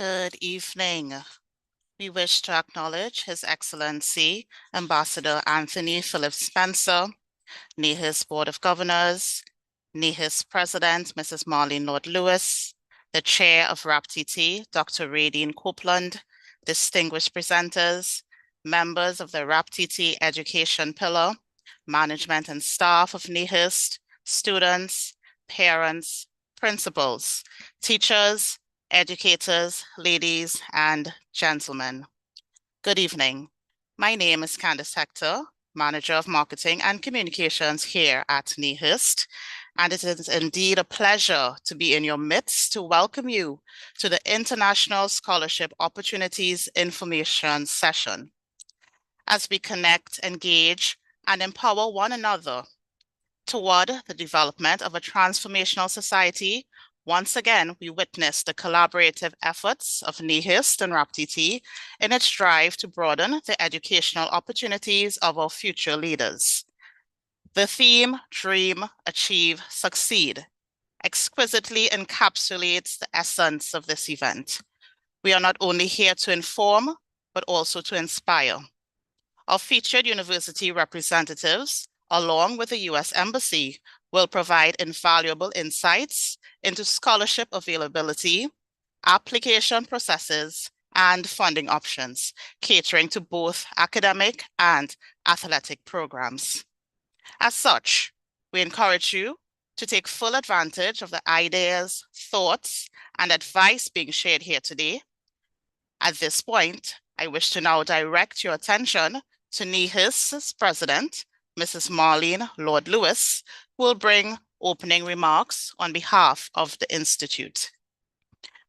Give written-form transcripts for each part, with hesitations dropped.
Good evening. We wish to acknowledge His Excellency Ambassador Anthony Philip Spencer, NIHERST Board of Governors, NIHERST President Mrs. Marlene Lord-Lewis, the Chair of WRAPTT, Dr. Radine Copeland, distinguished presenters, members of the WRAPTT Education Pillar, management and staff of NIHERST, students, parents, principals, teachers, educators, ladies and gentlemen. Good evening. My name is Candice Hector, Manager of Marketing and Communications here at NIHERST, and it is indeed a pleasure to be in your midst to welcome you to the International Scholarship Opportunities Information Session. As we connect, engage, and empower one another toward the development of a transformational society, once again, we witness the collaborative efforts of NIHERST and WRAPTT in its drive to broaden the educational opportunities of our future leaders. The theme, Dream, Achieve, Succeed, exquisitely encapsulates the essence of this event. We are not only here to inform, but also to inspire. Our featured university representatives, along with the U.S. Embassy, will provide invaluable insights into scholarship availability, application processes, and funding options, catering to both academic and athletic programs. As such, we encourage you to take full advantage of the ideas, thoughts, and advice being shared here today. At this point, I wish to now direct your attention to NIHERST's President, Mrs. Marlene Lord-Lewis, who will bring opening remarks on behalf of the Institute.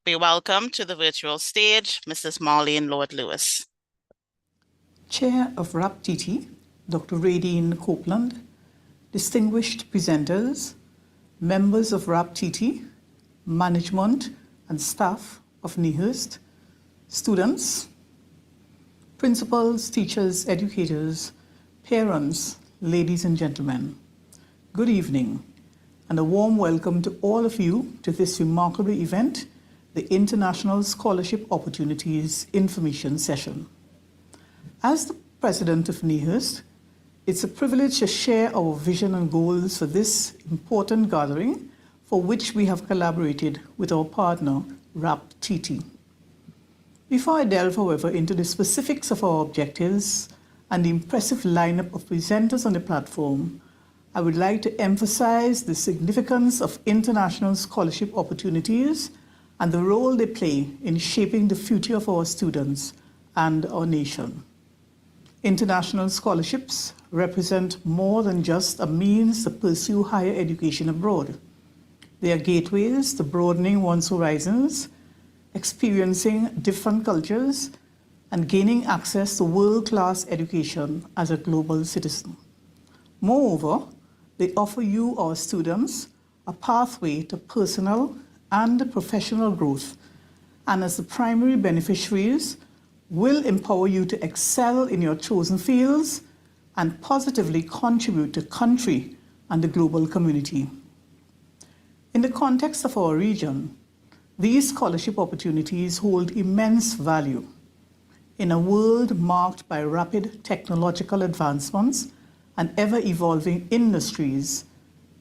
We welcome to the virtual stage Mrs. Marlene Lord-Lewis. Chair of WRAPTT, Dr. Radine Copeland, distinguished presenters, members of WRAPTT, management and staff of NIHERST, students, principals, teachers, educators, parents, ladies and gentlemen, good evening, and a warm welcome to all of you to this remarkable event, the International Scholarship Opportunities Information Session. As the President of NIHERST, it's a privilege to share our vision and goals for this important gathering, for which we have collaborated with our partner, WRAPTT. Before I delve, however, into the specifics of our objectives and the impressive lineup of presenters on the platform, I would like to emphasize the significance of international scholarship opportunities and the role they play in shaping the future of our students and our nation. International scholarships represent more than just a means to pursue higher education abroad. They are gateways to broadening one's horizons, experiencing different cultures, and gaining access to world-class education as a global citizen. Moreover, they offer you, our students, a pathway to personal and professional growth, and as the primary beneficiaries, will empower you to excel in your chosen fields and positively contribute to country and the global community. In the context of our region, these scholarship opportunities hold immense value. In a world marked by rapid technological advancements and ever-evolving industries,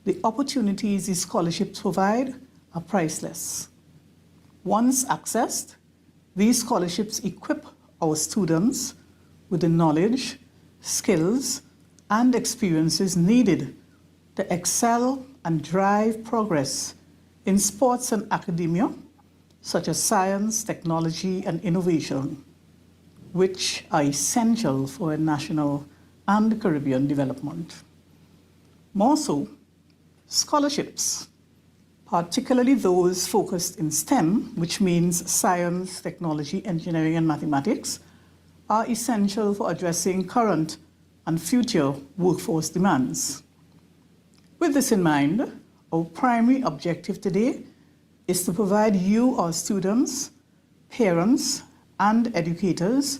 the opportunities these scholarships provide are priceless. Once accessed, these scholarships equip our students with the knowledge, skills, and experiences needed to excel and drive progress in sports and academia, such as science, technology, and innovation, which are essential for a national and Caribbean development. More so, scholarships, particularly those focused in STEM, which means science, technology, engineering, and mathematics, are essential for addressing current and future workforce demands. With this in mind, our primary objective today is to provide you, our students, parents, and educators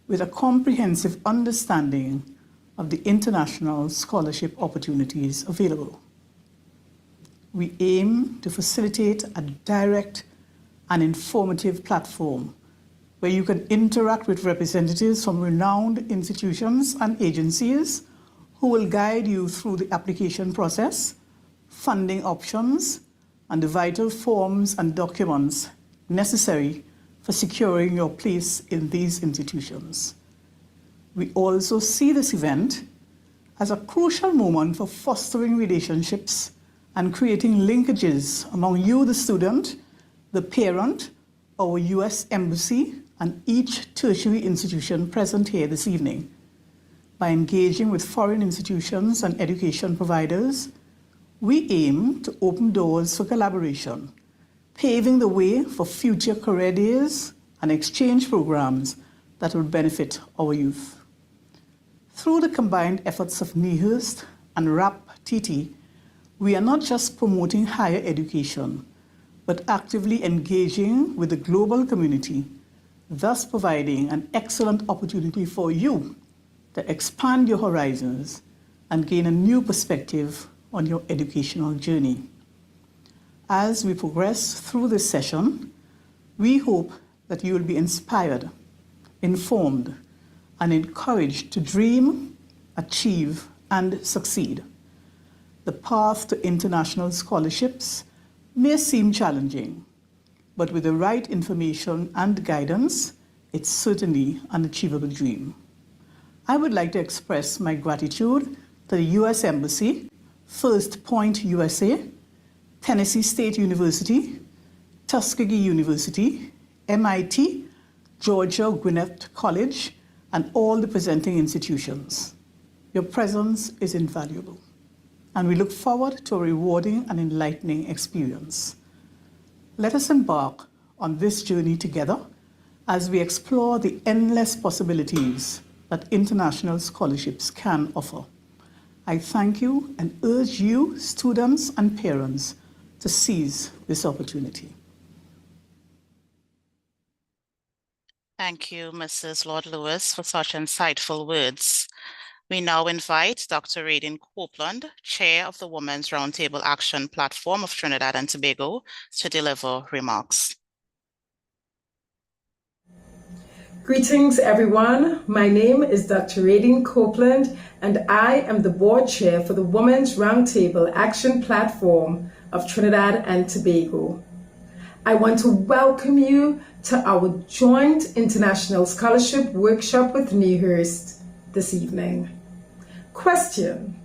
with a comprehensive understanding of the international scholarship opportunities available. We aim to facilitate a direct an informative platform where you can interact with representatives from renowned institutions and agencies who will guide you through the application process, funding options, and the vital forms and documents necessary for securing your place in these institutions. We also see this event as a crucial moment for fostering relationships and creating linkages among you, the student, the parent, our US Embassy, and each tertiary institution present here this evening. By engaging with foreign institutions and education providers, we aim to open doors for collaboration, paving the way for future career days and exchange programs that will benefit our youth. Through the combined efforts of NIHERST and WRAPTT, we are not just promoting higher education, but actively engaging with the global community, thus providing an excellent opportunity for you to expand your horizons and gain a new perspective on your educational journey. As we progress through this session, we hope that you will be inspired, informed, and encouraged to dream, achieve, and succeed. The path to international scholarships may seem challenging, but with the right information and guidance, it's certainly an achievable dream. I would like to express my gratitude to the US Embassy, First Point USA, Tennessee State University, Tuskegee University, MIT, Georgia Gwinnett College, and all the presenting institutions. Your presence is invaluable, and we look forward to a rewarding and enlightening experience. Let us embark on this journey together as we explore the endless possibilities that international scholarships can offer. I thank you and urge you, students and parents, to seize this opportunity. Thank you, Mrs. Lord Lewis, for such insightful words. We now invite Dr. Radine Copeland, Chair of the Women's Roundtable Action Platform of Trinidad and Tobago, to deliver remarks. Greetings, everyone. My name is Dr. Radine Copeland, and I am the board chair for the Women's Roundtable Action Platform of Trinidad and Tobago. I want to welcome you to our joint International Scholarship Workshop with NIHERST this evening. Question: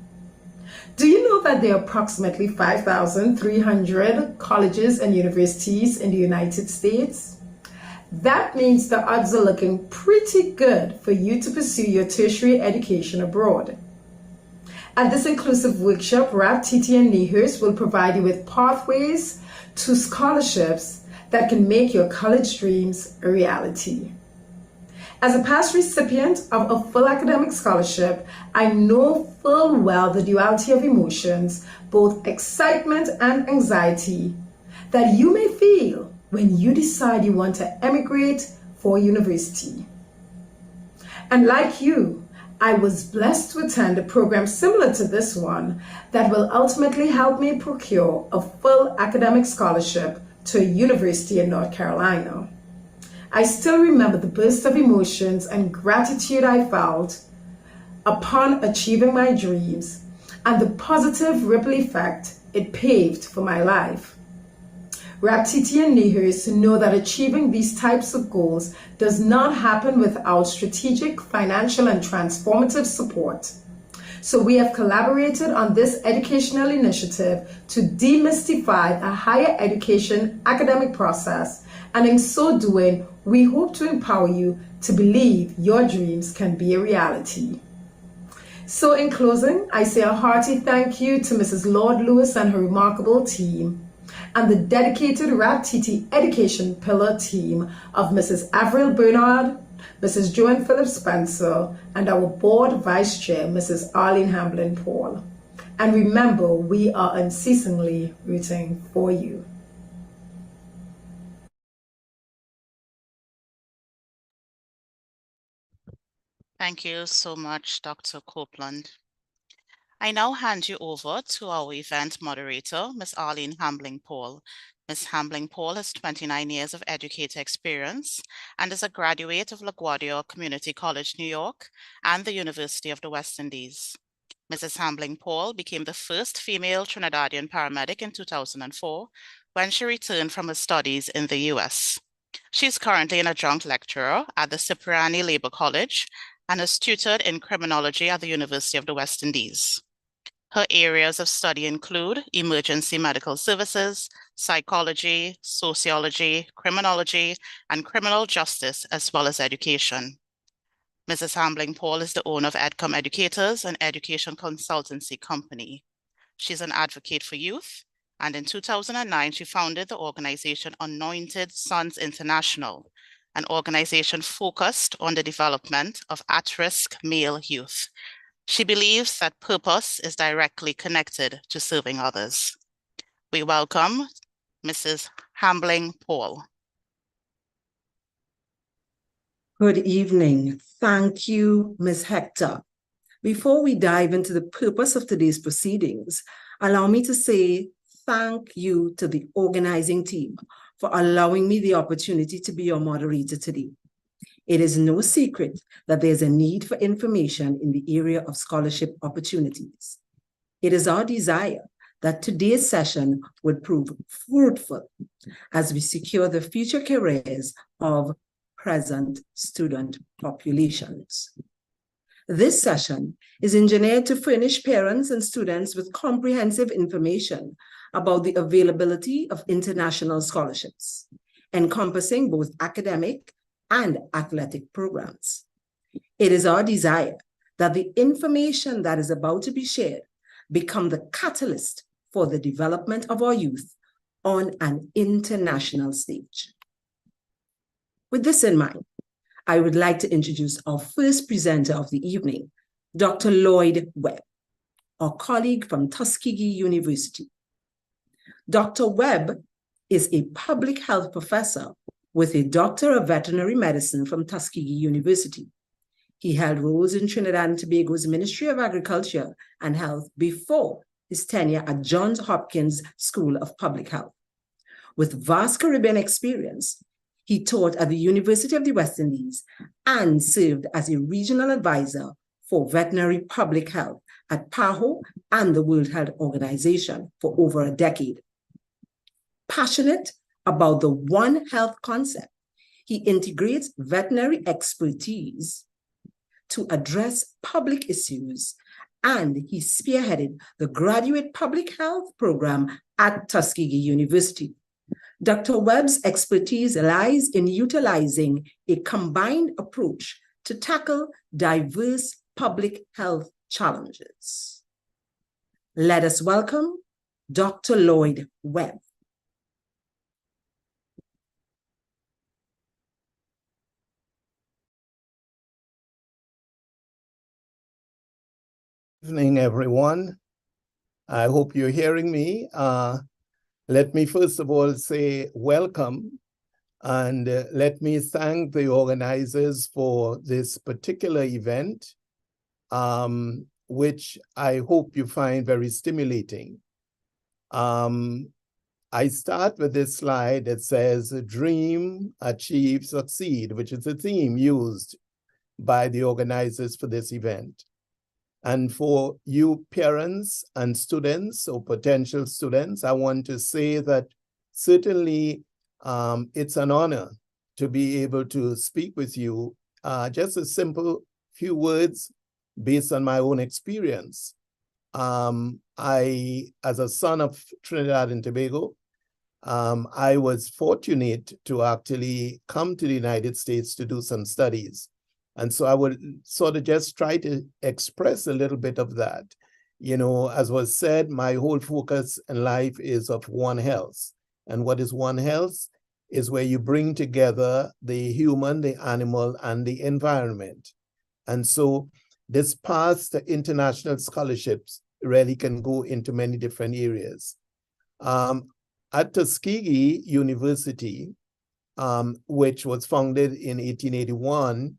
do you know that there are approximately 5,300 colleges and universities in the United States? That means the odds are looking pretty good for you to pursue your tertiary education abroad. At this inclusive workshop, WRAPTT and NIHERST will provide you with pathways to scholarships that can make your college dreams a reality. As a past recipient of a full academic scholarship, I know full well the duality of emotions, both excitement and anxiety, that you may feel when you decide you want to emigrate for university. And like you, I was blessed to attend a program similar to this one that will ultimately help me procure a full academic scholarship to a university in North Carolina. I still remember the burst of emotions and gratitude I felt upon achieving my dreams and the positive ripple effect it paved for my life. WRAPTT and NIHERST know that achieving these types of goals does not happen without strategic, financial, and transformative support. So we have collaborated on this educational initiative to demystify the higher education academic process, and in so doing, we hope to empower you to believe your dreams can be a reality. So in closing, I say a hearty thank you to Mrs. Lord Lewis and her remarkable team, and the dedicated WRAPTT education pillar team of Mrs. Avril Bernard, Mrs. Joan Phillips Spencer, and our board vice chair, Mrs. Arlene Hamblin Paul. And remember, we are unceasingly rooting for you. Thank you so much, Dr. Copeland. I now hand you over to our event moderator, Ms. Arlene Hambling-Paul. Ms. Hambling-Paul has 29 years of educator experience and is a graduate of LaGuardia Community College, New York, and the University of the West Indies. Mrs. Hambling-Paul became the first female Trinidadian paramedic in 2004 when she returned from her studies in the US. She is currently an adjunct lecturer at the Cipriani Labor College and is tutored in criminology at the University of the West Indies. Her areas of study include emergency medical services, psychology, sociology, criminology, and criminal justice, as well as education. Mrs. Hambling-Paul is the owner of Edcom Educators, an education consultancy company. She's an advocate for youth, and in 2009, she founded the organization Anointed Sons International, an organization focused on the development of at-risk male youth. She believes that purpose is directly connected to serving others. We welcome Mrs. Hambling-Paul. Good evening. Thank you, Ms. Hector. Before we dive into the purpose of today's proceedings, allow me to say thank you to the organizing team for allowing me the opportunity to be your moderator today. It is no secret that there's a need for information in the area of scholarship opportunities. It is our desire that today's session would prove fruitful as we secure the future careers of present student populations. This session is engineered to furnish parents and students with comprehensive information about the availability of international scholarships, encompassing both academic and athletic programs. It is our desire that the information that is about to be shared become the catalyst for the development of our youth on an international stage. With this in mind, I would like to introduce our first presenter of the evening, Dr. Lloyd Webb, our colleague from Tuskegee University. Dr. Webb is a public health professor with a Doctor of Veterinary Medicine from Tuskegee University. He held roles in Trinidad and Tobago's Ministry of Agriculture and Health before his tenure at Johns Hopkins School of Public Health. With vast Caribbean experience, he taught at the University of the West Indies and served as a regional advisor for veterinary public health at PAHO and the World Health Organization for over a decade. Passionate about the One Health concept, he integrates veterinary expertise to address public issues, and he spearheaded the Graduate Public Health Program at Tuskegee University. Dr. Webb's expertise lies in utilizing a combined approach to tackle diverse public health challenges. Let us welcome Dr. Lloyd Webb. Good evening, everyone. I hope you're hearing me. Let me first of all say welcome, and let me thank the organizers for this particular event, which I hope you find very stimulating. I start with this slide that says, dream, achieve, succeed, which is the theme used by the organizers for this event. And for you parents and students or potential students, I want to say that certainly it's an honor to be able to speak with you. Just a simple few words based on my own experience. As a son of Trinidad and Tobago, I was fortunate to actually come to the United States to do some studies. And so I would sort of just try to express a little bit of that. You know, as was said, my whole focus in life is of One Health. And what is One Health is where you bring together the human, the animal, and the environment. And so this path to international scholarships really can go into many different areas. At Tuskegee University, which was founded in 1881,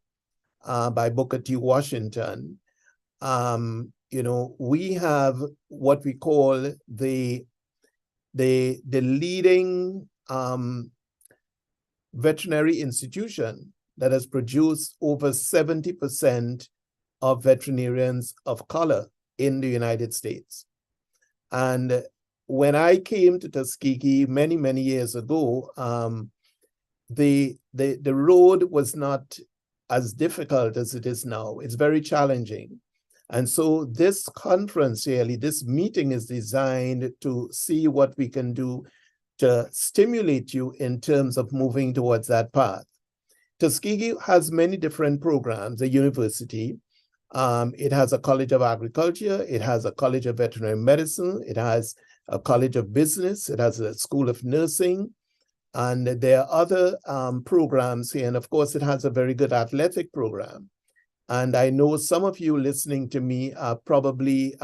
by Booker T. Washington, we have what we call the leading veterinary institution that has produced over 70% of veterinarians of color in the United States. And when I came to Tuskegee many, many years ago, the road was not as difficult as it is now. It's very challenging. And so this conference really, this meeting is designed to see what we can do to stimulate you in terms of moving towards that path. Tuskegee has many different programs, a university. It has a College of Agriculture. It has a College of Veterinary Medicine. It has a College of Business. It has a School of Nursing. And there are other programs here. And of course, it has a very good athletic program. And I know some of you listening to me are probably,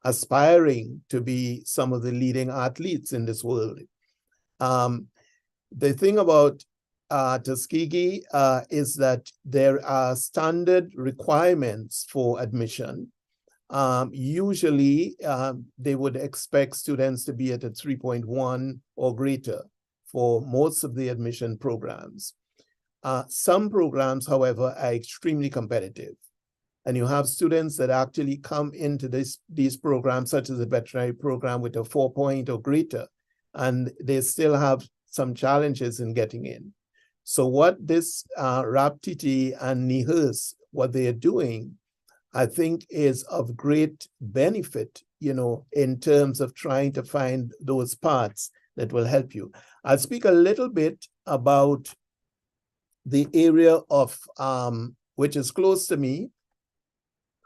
aspiring to be some of the leading athletes in this world. The thing about Tuskegee is that there are standard requirements for admission. Usually, they would expect students to be at a 3.1 or greater for most of the admission programs. Some programs, however, are extremely competitive. And you have students that actually come into these programs, such as the veterinary program, with a 4 or greater, and they still have some challenges in getting in. So what this WRAPTT and NIHERST, what they are doing, I think is of great benefit, in terms of trying to find those paths that will help you. I'll speak a little bit about the area of, which is close to me.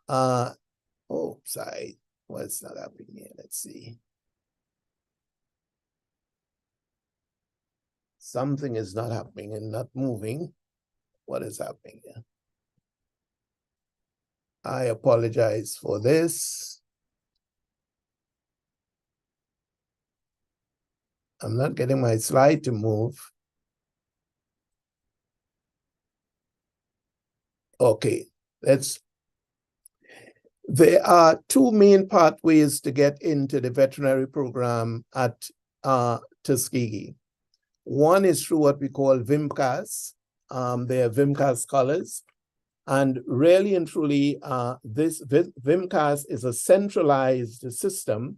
Sorry, what's not happening here? Let's see. Something is not happening and not moving. What is happening here? I apologize for this. I'm not getting my slide to move. Okay, there are two main pathways to get into the veterinary program at Tuskegee. One is through what we call VMCAS. They are VMCAS scholars. And really and truly, this VMCAS is a centralized system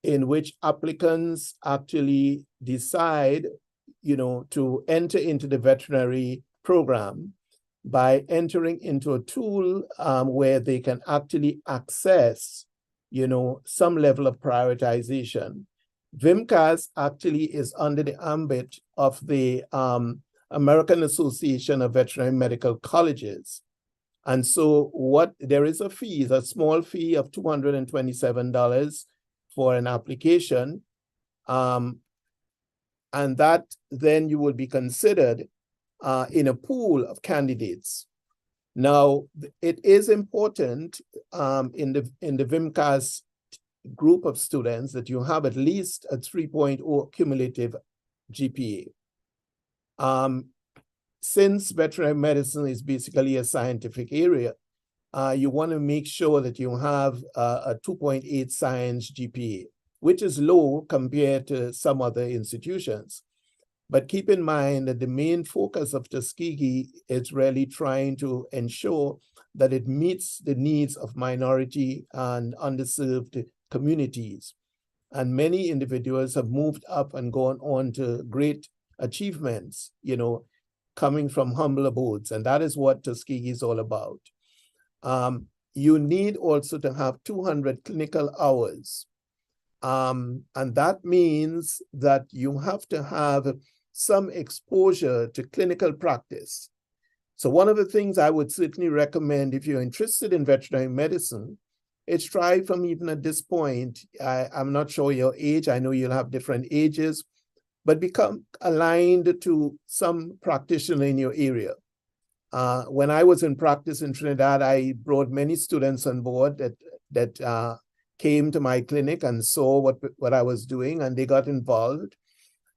in which applicants actually decide, to enter into the veterinary program by entering into a tool where they can actually access, some level of prioritization. VMCAS actually is under the ambit of the American Association of Veterinary Medical Colleges. And so there is a fee, a small fee of $227 for an application. And that then you will be considered in a pool of candidates. Now, it is important in the VMCAS group of students that you have at least a 3.0 cumulative GPA. Since veterinary medicine is basically a scientific area, you want to make sure that you have a 2.8 science GPA, which is low compared to some other institutions. But keep in mind that the main focus of Tuskegee is really trying to ensure that it meets the needs of minority and underserved communities. And many individuals have moved up and gone on to great achievements, coming from humble abodes. And that is what Tuskegee is all about. You need also to have 200 clinical hours. And that means that you have to have some exposure to clinical practice. So one of the things I would certainly recommend if you're interested in veterinary medicine is try from even at this point, I'm not sure your age, I know you'll have different ages, but become aligned to some practitioner in your area. When I was in practice in Trinidad, I brought many students on board that came to my clinic and saw what I was doing, and they got involved.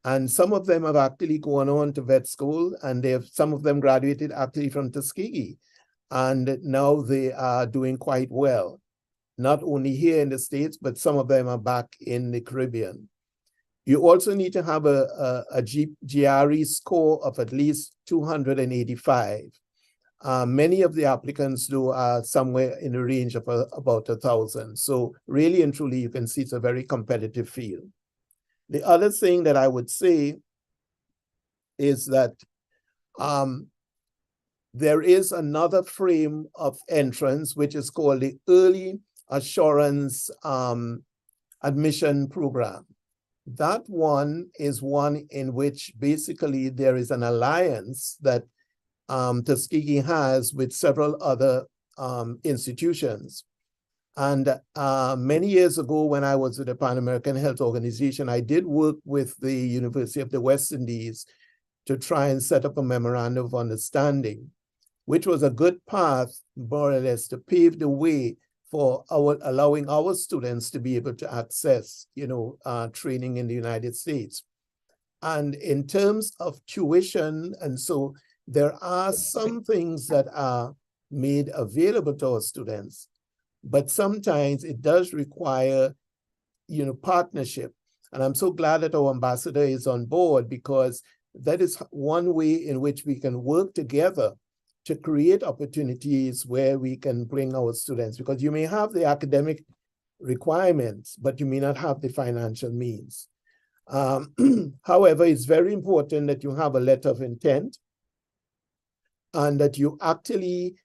And some of them have actually gone on to vet school, and some of them graduated actually from Tuskegee. and now they are doing quite well, not only here in the States, but some of them are back in the Caribbean. You also need to have a GRE score of at least 285. Many of the applicants do somewhere in the range of about 1,000. So really and truly, you can see it's a very competitive field. The other thing that I would say is that there is another frame of entrance, which is called the Early Assurance Admission Program. That one is one in which basically there is an alliance that Tuskegee has with several other institutions. And many years ago, when I was with the Pan American Health Organization, I did work with the University of the West Indies to try and set up a memorandum of understanding, which was a good path, more or less, to pave the way for allowing our students to be able to access, training in the United States. And in terms of tuition, and so there are some things that are made available to our students, but sometimes it does require, partnership. And I'm so glad that our ambassador is on board, because that is one way in which we can work together to create opportunities where we can bring our students, because you may have the academic requirements, but you may not have the financial means. However, it's very important that you have a letter of intent and that you actually,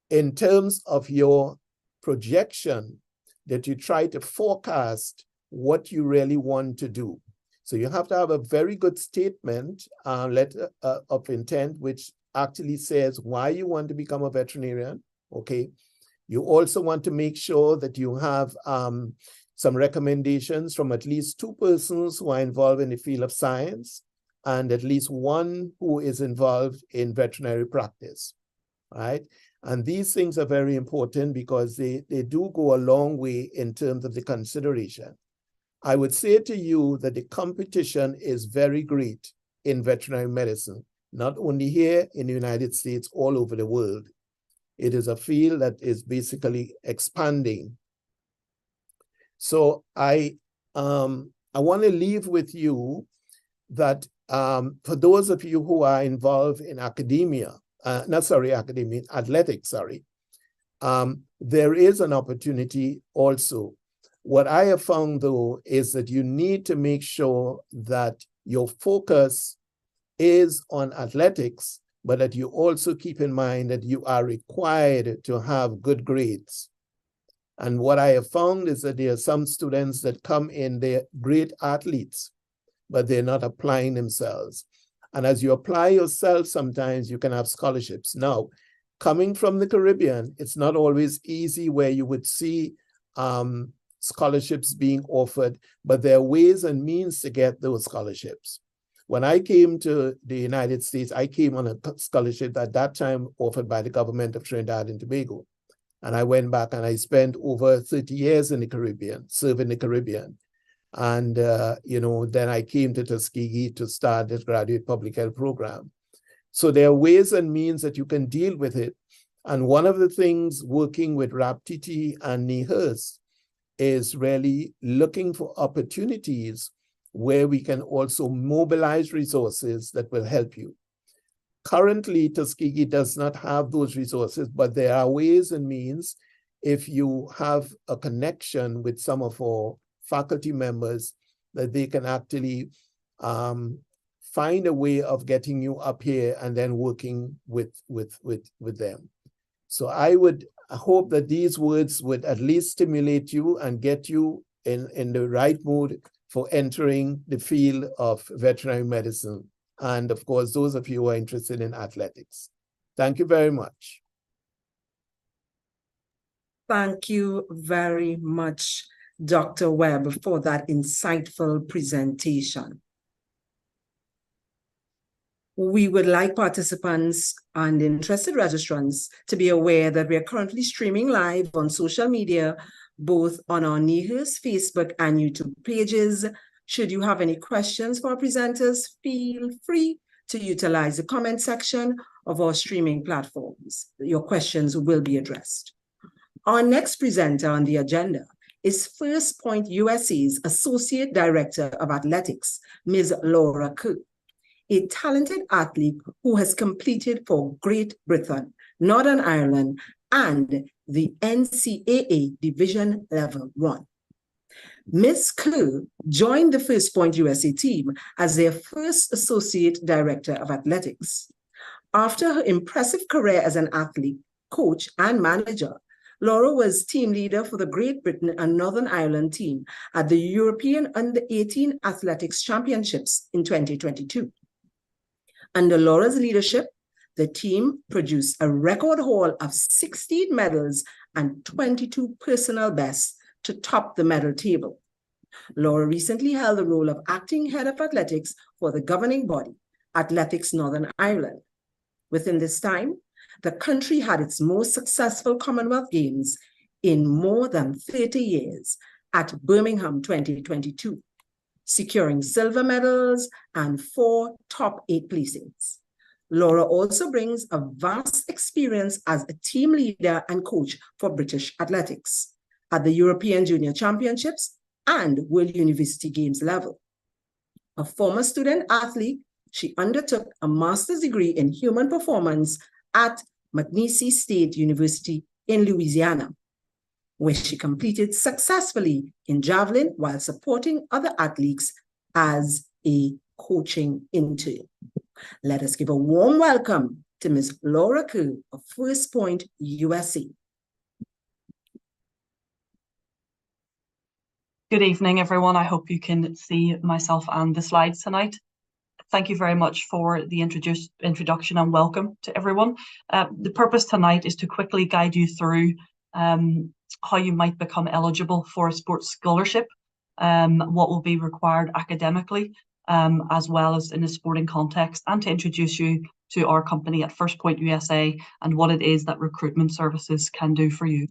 in terms of your projection, that you try to forecast what you really want to do. So you have to have a very good statement, letter of intent, which actually says why you want to become a veterinarian, okay? You also want to make sure that you have some recommendations from at least 2 persons who are involved in the field of science and at least 1 who is involved in veterinary practice, right? And these things are very important because they do go a long way in terms of the consideration. I would say to you that the competition is very great in veterinary medicine, not only here in the United States, all over the world. It is a field that is basically expanding. So I want to leave with you that for those of you who are involved in academia, athletics, there is an opportunity also. What I have found, though, is that you need to make sure that your focus is on athletics, but that you also keep in mind that you are required to have good grades. And what I have found is that there are some students that come in, they're great athletes, but they're not applying themselves. And as you apply yourself, sometimes you can have scholarships. Now, coming from the Caribbean, it's not always easy where you would see scholarships being offered, but there are ways and means to get those scholarships. When I came to the United States, I came on a scholarship at that time offered by the government of Trinidad and Tobago. And I went back and I spent over 30 years in the Caribbean, serving the Caribbean. And, then I came to Tuskegee to start this graduate public health program. So there are ways and means that you can deal with it. And one of the things working with WRAPTT and NIHERST is really looking for opportunities where we can also mobilize resources that will help you. Currently, Tuskegee does not have those resources, but there are ways and means. If you have a connection with some of our faculty members, that they can actually find a way of getting you up here and then working with them. So I would hope that these words would at least stimulate you and get you in the right mood for entering the field of veterinary medicine. And of course, those of you who are interested in athletics. Thank you very much. Thank you very much, Dr. Webb, for that insightful presentation. We would like participants and interested registrants to be aware that we are currently streaming live on social media, both on our NIHERST Facebook and YouTube pages. Should you have any questions for our presenters, feel free to utilize the comment section of our streaming platforms. Your questions will be addressed. Our next presenter on the agenda is First Point USA's Associate Director of Athletics, Ms. Laura Kerr, a talented athlete who has competed for Great Britain, Northern Ireland, and the NCAA Division Level 1. Ms. Kerr joined the First Point USA team as their first Associate Director of Athletics. After her impressive career as an athlete, coach, and manager, Laura was team leader for the Great Britain and Northern Ireland team at the European Under-18 Athletics Championships in 2022. Under Laura's leadership, the team produced a record haul of 16 medals and 22 personal bests to top the medal table. Laura recently held the role of acting head of athletics for the governing body, Athletics Northern Ireland. Within this time, the country had its most successful Commonwealth Games in more than 30 years at Birmingham 2022, securing silver medals and 4 top 8 placings. Laura also brings a vast experience as a team leader and coach for British athletics at the European Junior Championships and World University Games level. A former student athlete, she undertook a master's degree in human performance at McNeese State University in Louisiana, where she competed successfully in javelin while supporting other athletes as a coaching intern. Let us give a warm welcome to Ms. Laura Kerr of First Point USA. Good evening, everyone. I hope you can see myself and the slides tonight. Thank you very much for the introduction and welcome to everyone. The purpose tonight is to quickly guide you through how you might become eligible for a sports scholarship, what will be required academically, as well as in a sporting context, and to introduce you to our company at First Point USA and what it is that recruitment services can do for you.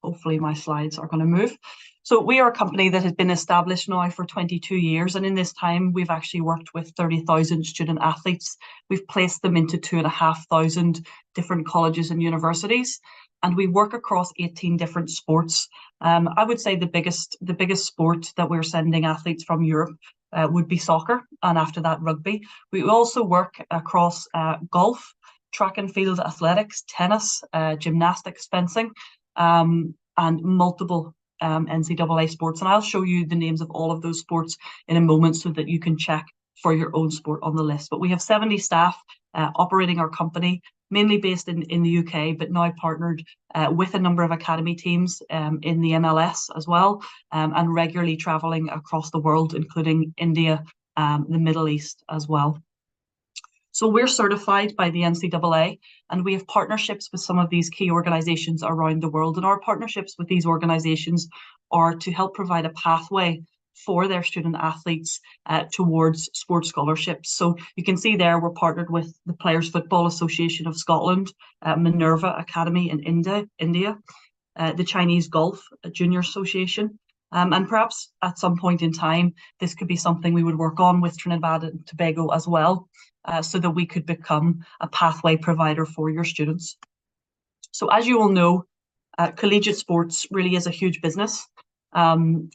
Hopefully my slides are going to move. So we are a company that has been established now for 22 years. And in this time, we've actually worked with 30,000 student athletes. We've placed them into 2,500 different colleges and universities. And we work across 18 different sports. I would say the biggest sport that we're sending athletes from Europe would be soccer. And after that, rugby. We also work across golf, track and field athletics, tennis, gymnastics, fencing, and multiple NCAA sports. And I'll show you the names of all of those sports in a moment so that you can check for your own sport on the list. But we have 70 staff operating our company, mainly based in the UK, but now partnered with a number of academy teams in the MLS as well, and regularly traveling across the world, including India, the Middle East as well. So we're certified by the NCAA, and we have partnerships with some of these key organizations around the world. And our partnerships with these organizations are to help provide a pathway for their student athletes towards sports scholarships. So you can see there we're partnered with the Players Football Association of Scotland, Minerva Academy in India, the Chinese Golf Junior Association. And perhaps at some point in time, this could be something we would work on with Trinidad and Tobago as well, so that we could become a pathway provider for your students. So as you all know, collegiate sports really is a huge business,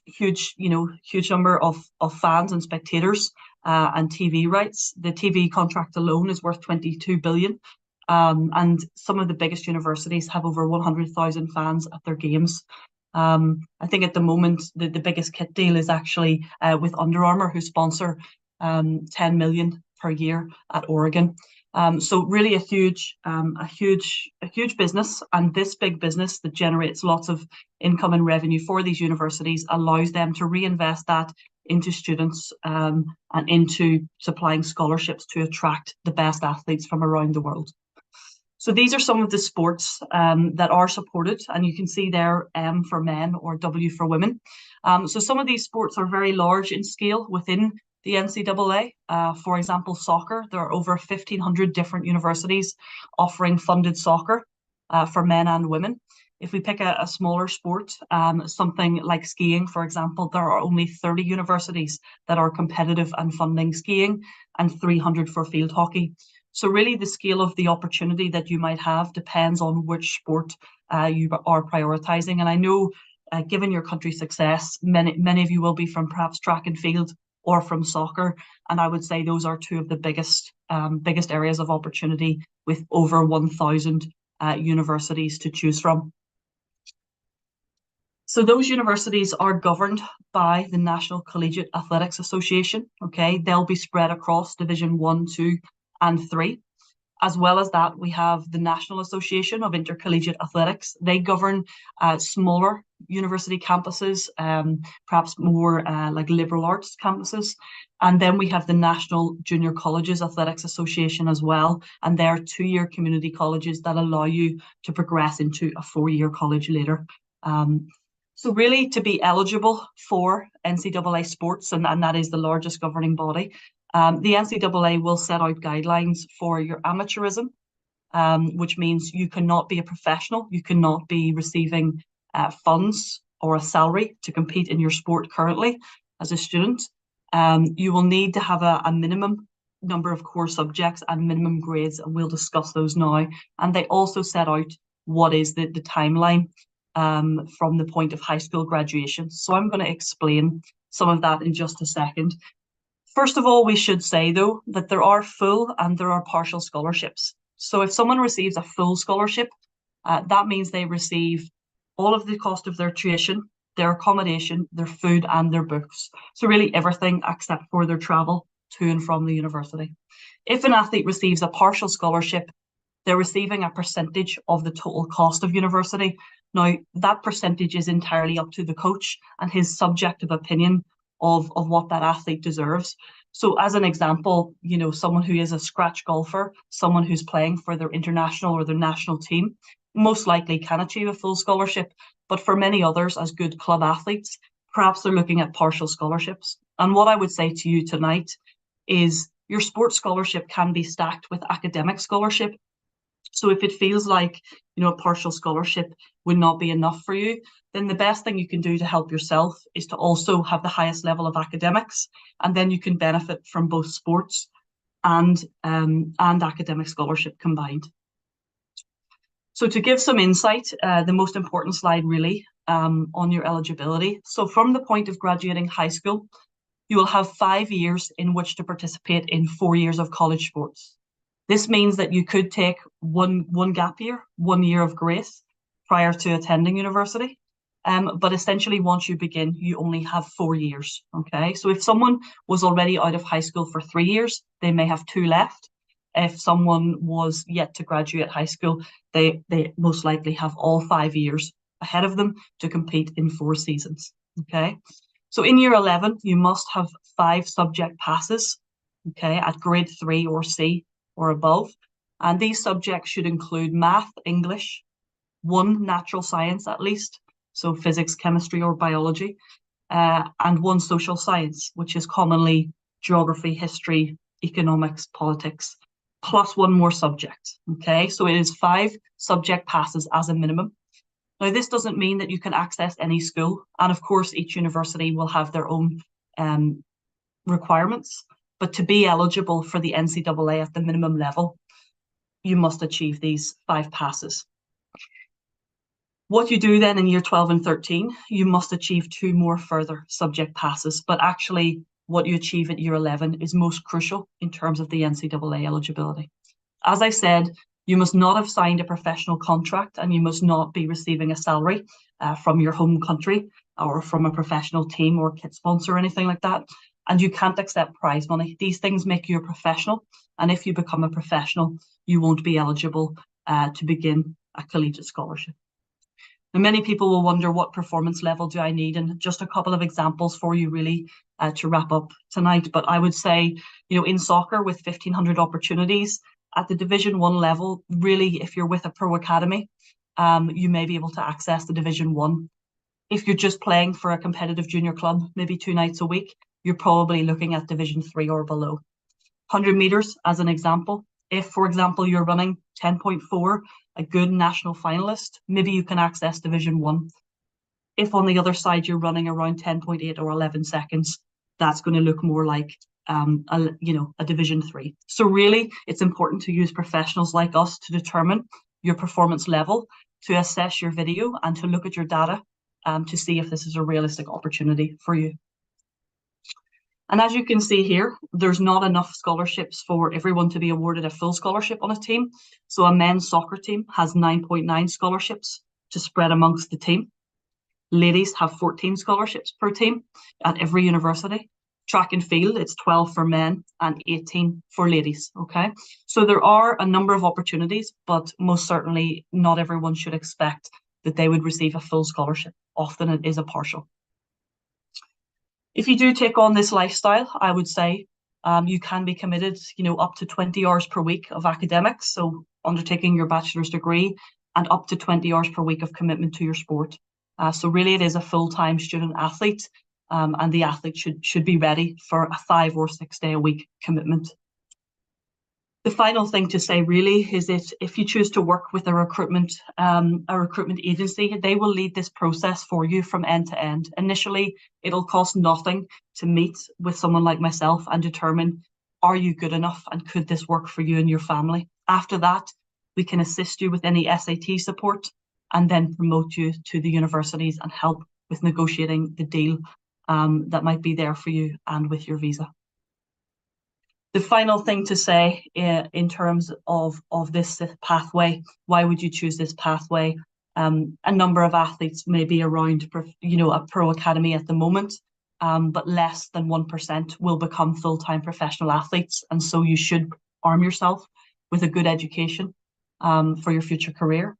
huge number of fans and spectators and TV rights. The TV contract alone is worth 22 billion. And some of the biggest universities have over 100,000 fans at their games. I think at the moment, the biggest kit deal is actually with Under Armour, who sponsor 10 million per year at Oregon. So really a huge business, and this big business that generates lots of income and revenue for these universities allows them to reinvest that into students and into supplying scholarships to attract the best athletes from around the world. So these are some of the sports that are supported, and you can see there M for men or W for women. So some of these sports are very large in scale within the NCAA. For example, soccer, there are over 1,500 different universities offering funded soccer for men and women. If we pick a smaller sport, something like skiing, for example, there are only 30 universities that are competitive and funding skiing and 300 for field hockey. So really the scale of the opportunity that you might have depends on which sport you are prioritising. And I know, given your country's success, many of you will be from perhaps track and field or from soccer. And I would say those are two of the biggest areas of opportunity, with over 1,000 universities to choose from. So those universities are governed by the National Collegiate Athletics Association. Okay, they'll be spread across Division 1, 2, and 3. As well as that, we have the National Association of Intercollegiate Athletics. They govern smaller university campuses, perhaps more like liberal arts campuses. And then we have the National Junior Colleges Athletics Association as well. And they're 2-year community colleges that allow you to progress into a 4-year college later. So really, to be eligible for NCAA sports, and that is the largest governing body, the NCAA will set out guidelines for your amateurism, which means you cannot be a professional, you cannot be receiving funds or a salary to compete in your sport currently as a student. You will need to have a minimum number of core subjects and minimum grades, and we'll discuss those now. And they also set out what is the timeline from the point of high school graduation. So I'm going to explain some of that in just a second. First of all, we should say, though, that there are full and there are partial scholarships. So if someone receives a full scholarship, that means they receive all of the cost of their tuition, their accommodation, their food, and their books. So really everything except for their travel to and from the university. If an athlete receives a partial scholarship, they're receiving a percentage of the total cost of university. Now, that percentage is entirely up to the coach and his subjective opinion of what that athlete deserves. So as an example, you know, someone who is a scratch golfer, someone who's playing for their international or their national team, most likely can achieve a full scholarship. But for many others, as good club athletes, perhaps they're looking at partial scholarships. And what I would say to you tonight is your sports scholarship can be stacked with academic scholarship. So if it feels like, you know, a partial scholarship would not be enough for you, then the best thing you can do to help yourself is to also have the highest level of academics, and then you can benefit from both sports and academic scholarship combined. So to give some insight, the most important slide really on your eligibility. So from the point of graduating high school, you will have 5 years in which to participate in 4 years of college sports. This means that you could take one gap year, 1 year of grace prior to attending university. But essentially, once you begin, you only have 4 years. Okay, so if someone was already out of high school for 3 years, they may have 2 left. If someone was yet to graduate high school, they most likely have all 5 years ahead of them to compete in 4 seasons. Okay, so in year 11, you must have 5 subject passes. Okay, at grade 3 or C or above, and these subjects should include math, English, 1 natural science at least, so physics, chemistry, or biology, and 1 social science, which is commonly geography, history, economics, politics, plus 1 more subject. Okay, so it is 5 subject passes as a minimum. Now, this doesn't mean that you can access any school, and of course, each university will have their own requirements. But to be eligible for the NCAA at the minimum level, you must achieve these 5 passes. What you do then in year 12 and 13, you must achieve 2 more further subject passes. But actually, what you achieve at year 11 is most crucial in terms of the NCAA eligibility. As I said, you must not have signed a professional contract, and you must not be receiving a salary from your home country or from a professional team or kit sponsor or anything like that. And you can't accept prize money. These things make you a professional. And if you become a professional, you won't be eligible to begin a collegiate scholarship. Now, many people will wonder, what performance level do I need? And just a couple of examples for you really to wrap up tonight. But I would say, you know, in soccer with 1,500 opportunities at the Division 1 level, really, if you're with a pro academy, you may be able to access the Division 1. If you're just playing for a competitive junior club, maybe 2 nights a week, you're probably looking at Division 3 or below. 100 meters, as an example, If, for example, you're running 10.4, a good national finalist, maybe you can access Division 1. If on the other side you're running around 10.8 or 11 seconds, that's going to look more like a Division 3. So really, it's important to use professionals like us to determine your performance level, to assess your video, and to look at your data to see if this is a realistic opportunity for you. And as you can see here, there's not enough scholarships for everyone to be awarded a full scholarship on a team. So a men's soccer team has 9.9 scholarships to spread amongst the team. Ladies have 14 scholarships per team at every university. Track and field, it's 12 for men and 18 for ladies, okay? So there are a number of opportunities, but most certainly not everyone should expect that they would receive a full scholarship. Often it is a partial. If you do take on this lifestyle, I would say you can be committed, up to 20 hours per week of academics, so undertaking your bachelor's degree, and up to 20 hours per week of commitment to your sport. So really it is a full-time student athlete, and the athlete should be ready for a 5 or 6 day a week commitment. The final thing to say really is that if you choose to work with a recruitment agency, they will lead this process for you from end to end. Initially, it'll cost nothing to meet with someone like myself and determine, are you good enough and could this work for you and your family? After that, we can assist you with any SAT support and then promote you to the universities and help with negotiating the deal that might be there for you and with your visa. The final thing to say in terms of this pathway, why would you choose this pathway? A number of athletes may be around, a pro academy at the moment, but less than 1% will become full-time professional athletes. And so you should arm yourself with a good education for your future career.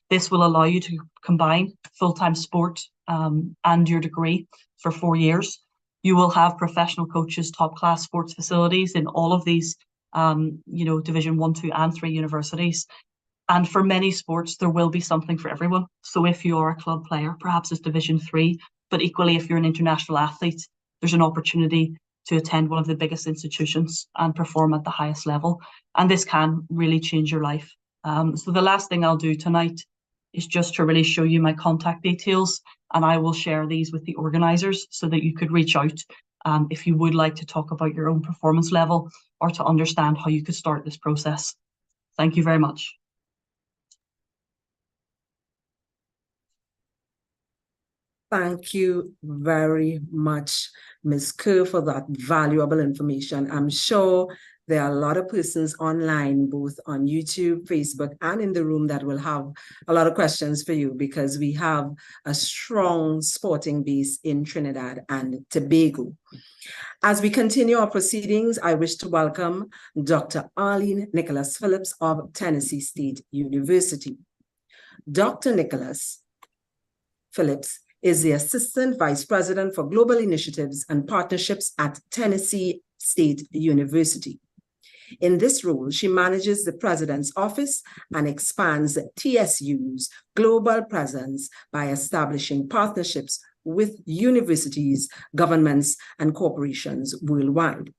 This will allow you to combine full-time sport and your degree for 4 years. You will have professional coaches, top-class sports facilities in all of these, Division 1, 2, and 3 universities. And for many sports, there will be something for everyone. So if you are a club player, perhaps it's Division 3, but equally, if you're an international athlete, there's an opportunity to attend one of the biggest institutions and perform at the highest level. And this can really change your life. So the last thing I'll do tonight is just to really show you my contact details, and I will share these with the organisers so that you could reach out if you would like to talk about your own performance level or to understand how you could start this process. Thank you very much. Thank you very much, Ms. Kerr, for that valuable information. I'm sure there are a lot of persons online, both on YouTube, Facebook, and in the room that will have a lot of questions for you because we have a strong sporting base in Trinidad and Tobago. As we continue our proceedings, I wish to welcome Dr. Arlene Nicholas Phillips of Tennessee State University. Dr. Nicholas Phillips is the Assistant Vice President for Global Initiatives and Partnerships at Tennessee State University. In this role, she manages the President's Office and expands TSU's global presence by establishing partnerships with universities, governments, and corporations worldwide.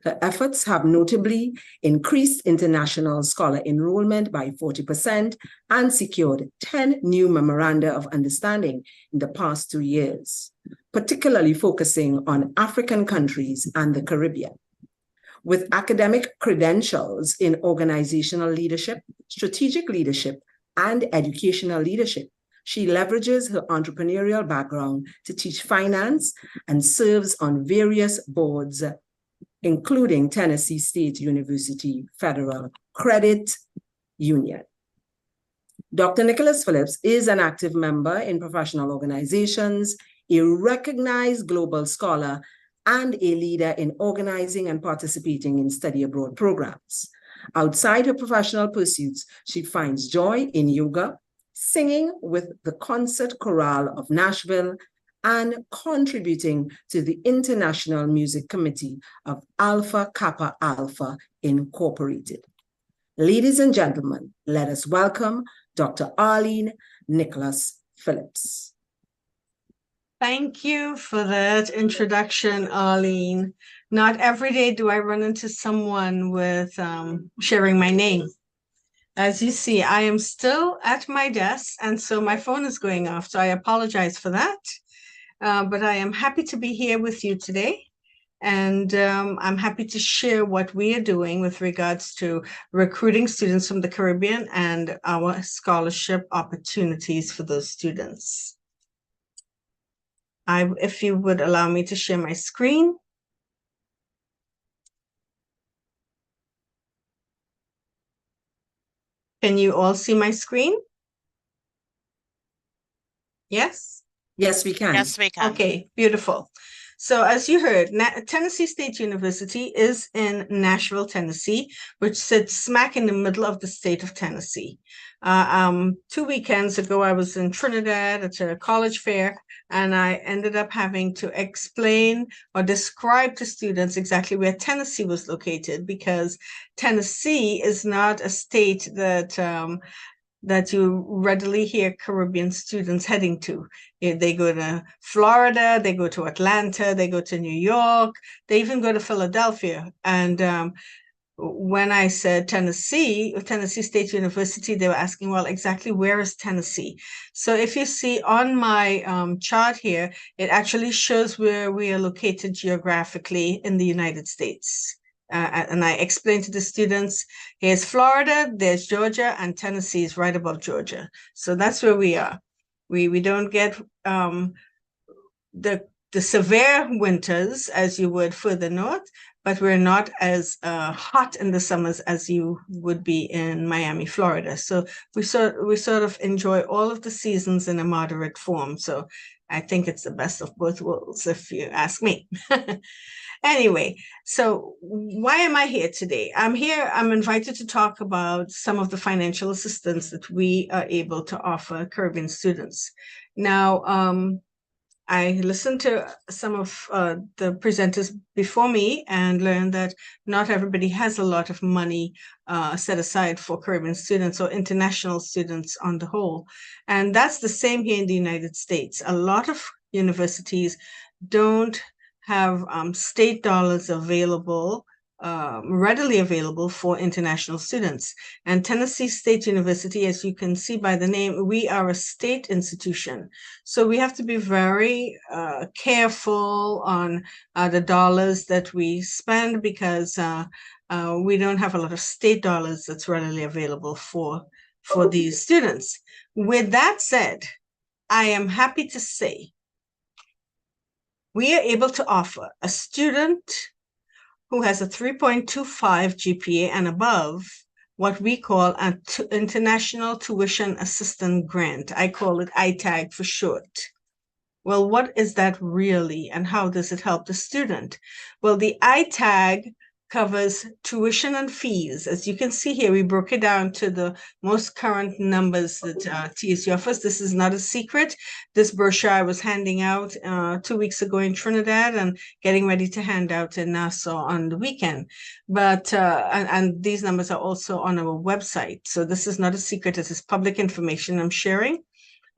Her efforts have notably increased international scholar enrollment by 40% and secured 10 new memoranda of understanding in the past 2 years, particularly focusing on African countries and the Caribbean. With academic credentials in organizational leadership, strategic leadership, and educational leadership, she leverages her entrepreneurial background to teach finance and serves on various boards, including Tennessee State University Federal Credit Union. Dr. Nicholas Phillips is an active member in professional organizations, a recognized global scholar, and a leader in organizing and participating in study abroad programs. Outside her professional pursuits, she finds joy in yoga, singing with the Concert Chorale of Nashville, and contributing to the International Music Committee of Alpha Kappa Alpha Incorporated. Ladies and gentlemen, let us welcome Dr. Arlene Nicholas Phillips. Thank you for that introduction, Arlene. Not every day do I run into someone with sharing my name. As you see, I am still at my desk, and so my phone is going off, so I apologize for that. But I am happy to be here with you today. And I'm happy to share what we are doing with regards to recruiting students from the Caribbean and our scholarship opportunities for those students. If you would allow me to share my screen. Can you all see my screen? Yes? Yes, we can. Yes, we can. Okay, beautiful. So as you heard, Tennessee State University is in Nashville, Tennessee, which sits smack in the middle of the state of Tennessee. 2 weekends ago, I was in Trinidad at a college fair, and I ended up having to explain or describe to students exactly where Tennessee was located, because Tennessee is not a state that you readily hear Caribbean students heading to. They go to Florida, they go to Atlanta, they go to New York, they even go to Philadelphia. And when I said Tennessee State University, they were asking, well, exactly where is Tennessee? So if you see on my chart here, it actually shows where we are located geographically in the United States. And I explained to the students, here's Florida, there's Georgia, and Tennessee is right above Georgia. So that's where we are. We don't get the severe winters as you would further north, but we're not as hot in the summers as you would be in Miami, Florida. So we sort of enjoy all of the seasons in a moderate form. So I think it's the best of both worlds, if you ask me. Anyway, so why am I here today? I'm invited to talk about some of the financial assistance that we are able to offer Caribbean students. Now, I listened to some of the presenters before me and learned that not everybody has a lot of money set aside for Caribbean students or international students on the whole. And that's the same here in the United States. A lot of universities don't have state dollars available, readily available for international students. And Tennessee State University, as you can see by the name, we are a state institution. So we have to be very careful on the dollars that we spend, because we don't have a lot of state dollars that's readily available for these students. With that said, I am happy to say we are able to offer a student who has a 3.25 GPA and above what we call an International Tuition Assistance Grant. I call it ITAG for short. Well, what is that really, and how does it help the student? Well, the ITAG covers tuition and fees. As you can see here, we broke it down to the most current numbers that TSU offers. This is not a secret. This brochure I was handing out 2 weeks ago in Trinidad and getting ready to hand out in Nassau on the weekend. But and these numbers are also on our website. So this is not a secret. This is public information I'm sharing.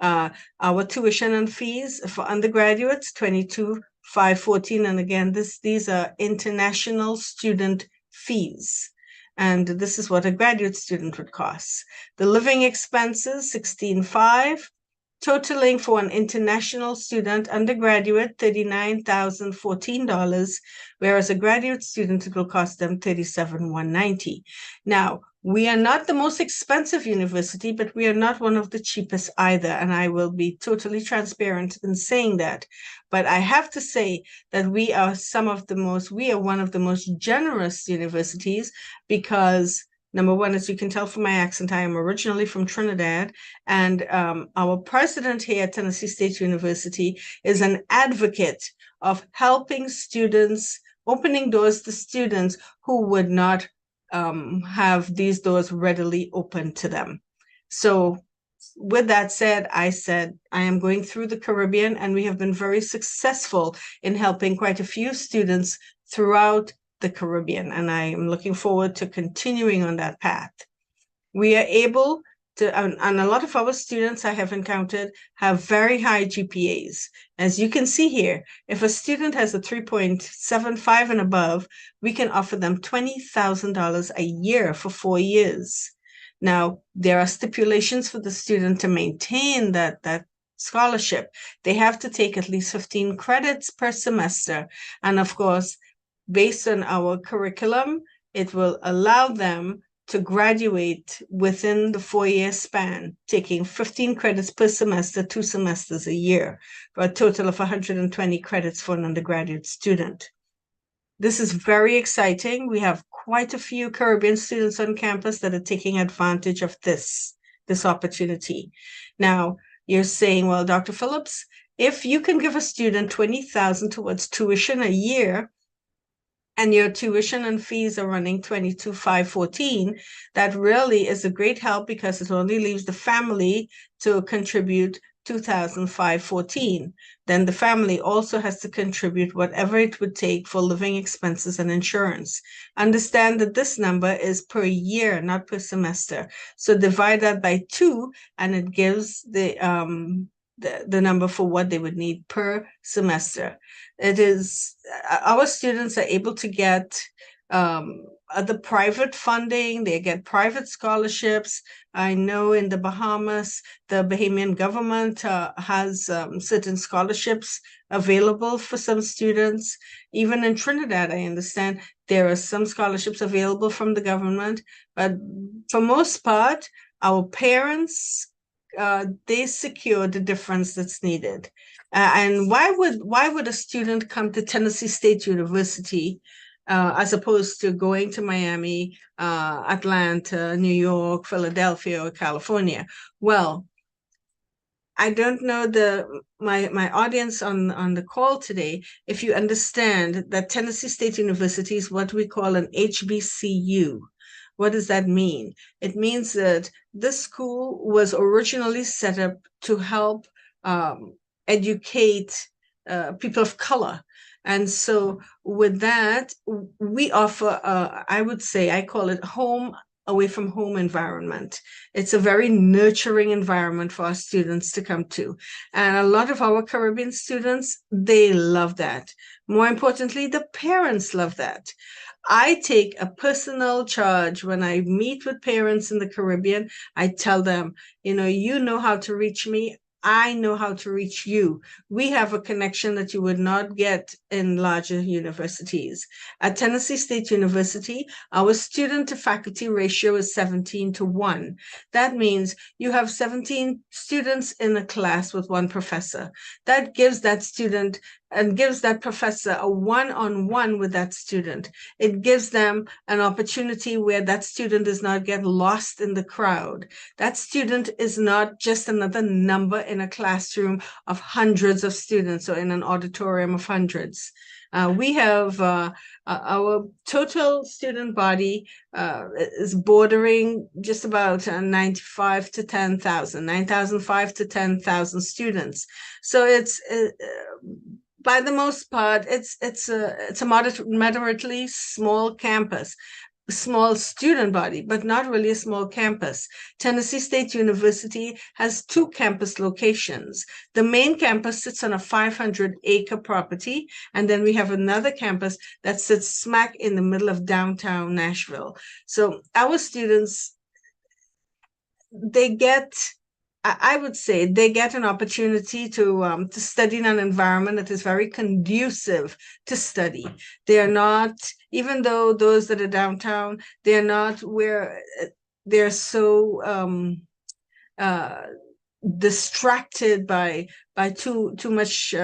Our tuition and fees for undergraduates, $22,514, and again, these are international student fees, and this is what a graduate student would cost. The living expenses, $16,500, totaling for an international student undergraduate $39,014, whereas a graduate student, it will cost them $37,190. Now, we are not the most expensive university, but we are not one of the cheapest either. And I will be totally transparent in saying that. But I have to say that we are one of the most generous universities, because number one, as you can tell from my accent, I am originally from Trinidad, and our president here at Tennessee State University is an advocate of helping students, opening doors to students who would not have these doors readily open to them. So with that said, I am going through the Caribbean, and we have been very successful in helping quite a few students throughout the Caribbean, and I am looking forward to continuing on that path. We are able and a lot of our students I have encountered have very high GPAs. As you can see here, if a student has a 3.75 and above, we can offer them $20,000 a year for 4 years. Now, there are stipulations for the student to maintain that scholarship. They have to take at least 15 credits per semester. And of course, based on our curriculum, it will allow them to graduate within the 4-year span, taking 15 credits per semester, 2 semesters a year, for a total of 120 credits for an undergraduate student. This is very exciting. We have quite a few Caribbean students on campus that are taking advantage of this opportunity. Now, you're saying, well, Dr. Phillips, if you can give a student $20,000 towards tuition a year, and your tuition and fees are running $22,514, that really is a great help because it only leaves the family to contribute $2,514. Then the family also has to contribute whatever it would take for living expenses and insurance. Understand that this number is per year, not per semester. So divide that by 2, and it gives the number for what they would need per semester. It is, our students are able to get the private funding, they get private scholarships. I know in the Bahamas, the Bahamian government has certain scholarships available for some students. Even in Trinidad, I understand there are some scholarships available from the government, but for most part, our parents, they secure the difference that's needed. And why would a student come to Tennessee State University as opposed to going to Miami, Atlanta, New York, Philadelphia, or California? Well, I don't know my audience on the call today, if you understand that Tennessee State University is what we call an HBCU. What does that mean? It means that this school was originally set up to help educate people of color. And so with that, we offer, I would say, I call it home away from home environment. It's a very nurturing environment for our students to come to. And a lot of our Caribbean students, they love that. More importantly, the parents love that. I take a personal charge when I meet with parents in the Caribbean. I tell them, you know how to reach me. I know how to reach you. We have a connection that you would not get in larger universities. At Tennessee State University, our student to faculty ratio is 17:1. That means you have 17 students in a class with one professor. That gives that student and gives that professor a one-on-one with that student. It gives them an opportunity where that student does not get lost in the crowd. That student is not just another number in a classroom of hundreds of students or in an auditorium of hundreds. We have our total student body is bordering just about 9,500 to 10,000, 9,500 to 10,000 students. So it's by the most part, it's a moderately small campus, small student body, but not really a small campus. Tennessee State University has 2 campus locations. The main campus sits on a 500-acre property, and then we have another campus that sits smack in the middle of downtown Nashville. So our students, they get, I would say, they get an opportunity to study in an environment that is very conducive to study. They are not, even though those that are downtown, they're not where they're so distracted by too much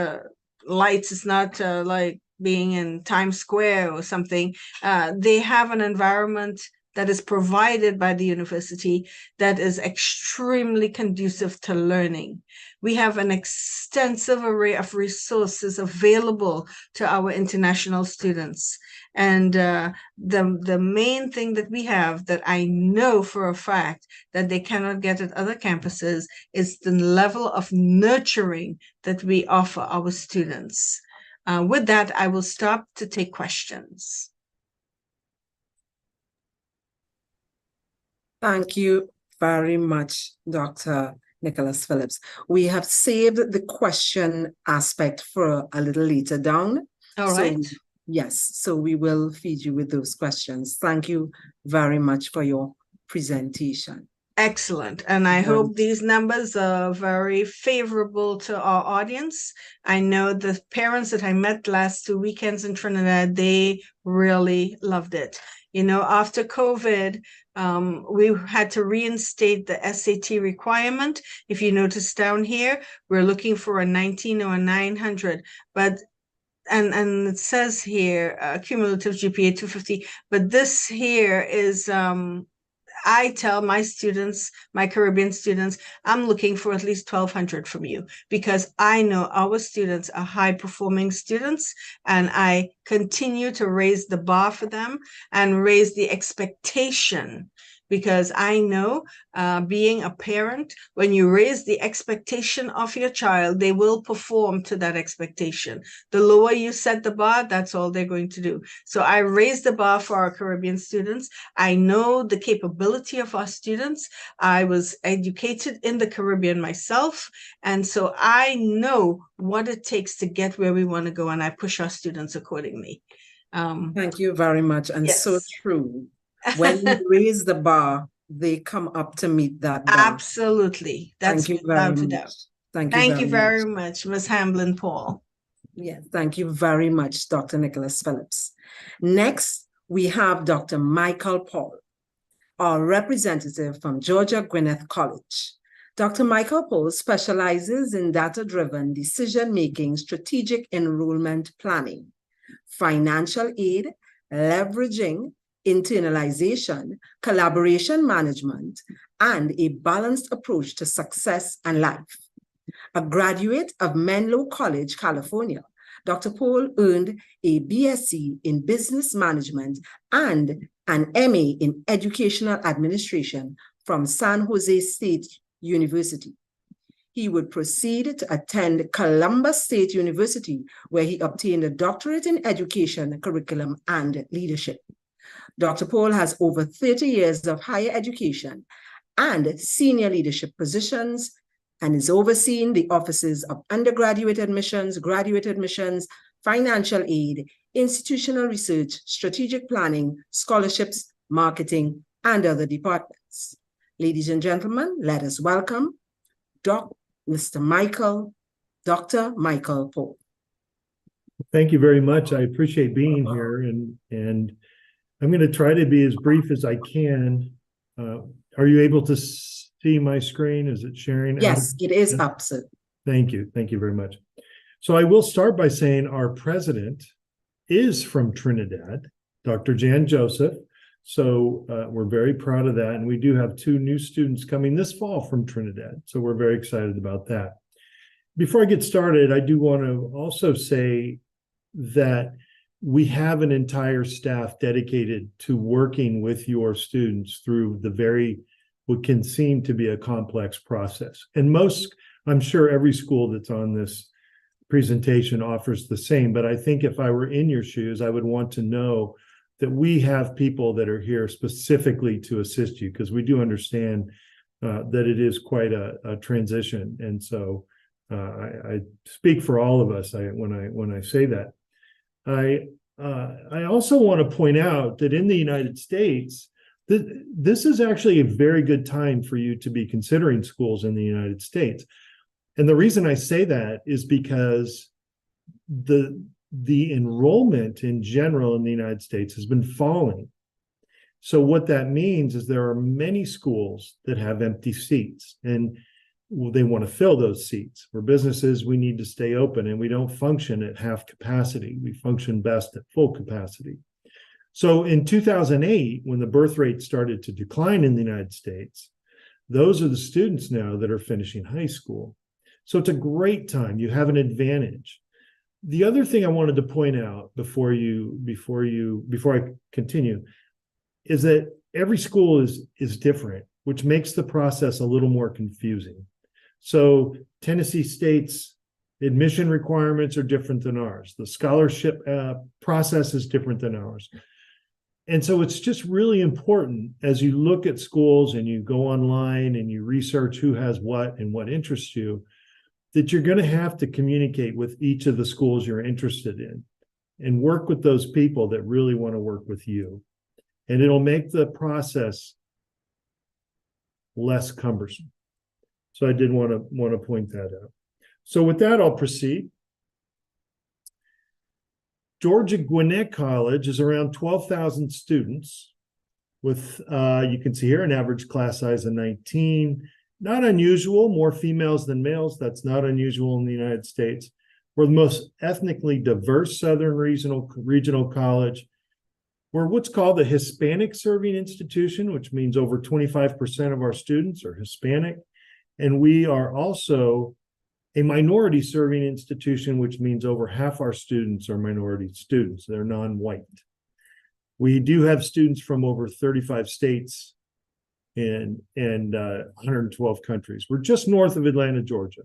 lights. It's not like being in Times Square or something. They have an environment that is provided by the university that is extremely conducive to learning. We have an extensive array of resources available to our international students. And the main thing that we have that I know for a fact that they cannot get at other campuses is the level of nurturing that we offer our students. With that, I will stop to take questions. Thank you very much, Dr. Nicholas Phillips. We have saved the question aspect for a little later down. All right. Yes, so we will feed you with those questions. Thank you very much for your presentation. Excellent. And I hope these numbers are very favorable to our audience. I know the parents that I met last 2 weekends in Trinidad, they really loved it. You know, after COVID, we had to reinstate the SAT requirement. If you notice down here, we're looking for a 19 or a 900, but and it says here cumulative GPA 250, but this here is I tell my students, my Caribbean students, I'm looking for at least 1,200 from you, because I know our students are high-performing students, and I continue to raise the bar for them and raise the expectation, because I know being a parent, when you raise the expectation of your child, they will perform to that expectation. The lower you set the bar, that's all they're going to do. So I raise the bar for our Caribbean students. I know the capability of our students. I was educated in the Caribbean myself, and so I know what it takes to get where we want to go, and I push our students accordingly. Thank you very much, and yes. so true. When you raise the bar, they come up to meet that bar. Absolutely. That's Thank you very much. Thank you very much, Ms. Hamblin Paul. Yes, thank you very much, Dr. Nicholas Phillips. Next, we have Dr. Michael Paul, our representative from Georgia Gwinnett College. Dr. Michael Paul specializes in data-driven decision-making, strategic enrollment planning, financial aid, leveraging, internalization, collaboration management, and a balanced approach to success and life. A graduate of Menlo College, California, Dr. Paul earned a BSc in Business Management and an MA in Educational Administration from San Jose State University. He would proceed to attend Columbus State University, where he obtained a doctorate in education, curriculum, and leadership. Dr. Paul has over 30 years of higher education and senior leadership positions, and is overseeing the offices of undergraduate admissions, graduate admissions, financial aid, institutional research, strategic planning, scholarships, marketing, and other departments. Ladies and gentlemen, let us welcome Dr. Michael Paul. Thank you very much. I appreciate being here, and I'm going to try to be as brief as I can. Are you able to see my screen? Is it sharing? Yes, it is up, sir. Thank you. Thank you very much. So I will start by saying our president is from Trinidad, Dr. Jan Joseph. So we're very proud of that. And we do have 2 new students coming this fall from Trinidad. So we're very excited about that. Before I get started, I do want to also say that we have an entire staff dedicated to working with your students through what can seem to be a complex process. And I'm sure every school that's on this presentation offers the same, but I think if I were in your shoes, I would want to know that we have people that are here specifically to assist you, because we do understand that it is quite a transition. And so I speak for all of us when I say that. I also want to point out that in the United States, this is actually a very good time for you to be considering schools in the United States. And the reason I say that is because the enrollment in general in the United States has been falling. So what that means is there are many schools that have empty seats, and they want to fill those seats. For businesses, we need to stay open, and we don't function at half capacity. We function best at full capacity. So in 2008, when the birth rate started to decline in the United States, those are the students now that are finishing high school. So it's a great time. You have an advantage. The other thing I wanted to point out before I continue is that every school is different, which makes the process a little more confusing. So Tennessee State's admission requirements are different than ours. The scholarship process is different than ours. And so it's just really important as you look at schools and you go online and you research who has what and what interests you, that you're going to have to communicate with each of the schools you're interested in and work with those people that really want to work with you. And it'll make the process less cumbersome. So I did want to point that out. So with that, I'll proceed. Georgia Gwinnett College is around 12,000 students with, you can see here, an average class size of 19. Not unusual, more females than males. That's not unusual in the United States. We're the most ethnically diverse Southern regional college. We're what's called a Hispanic serving institution, which means over 25% of our students are Hispanic. And we are also a minority serving institution, which means over half our students are minority students. They're non-white. We do have students from over 35 states and 112 countries. We're just north of Atlanta, Georgia.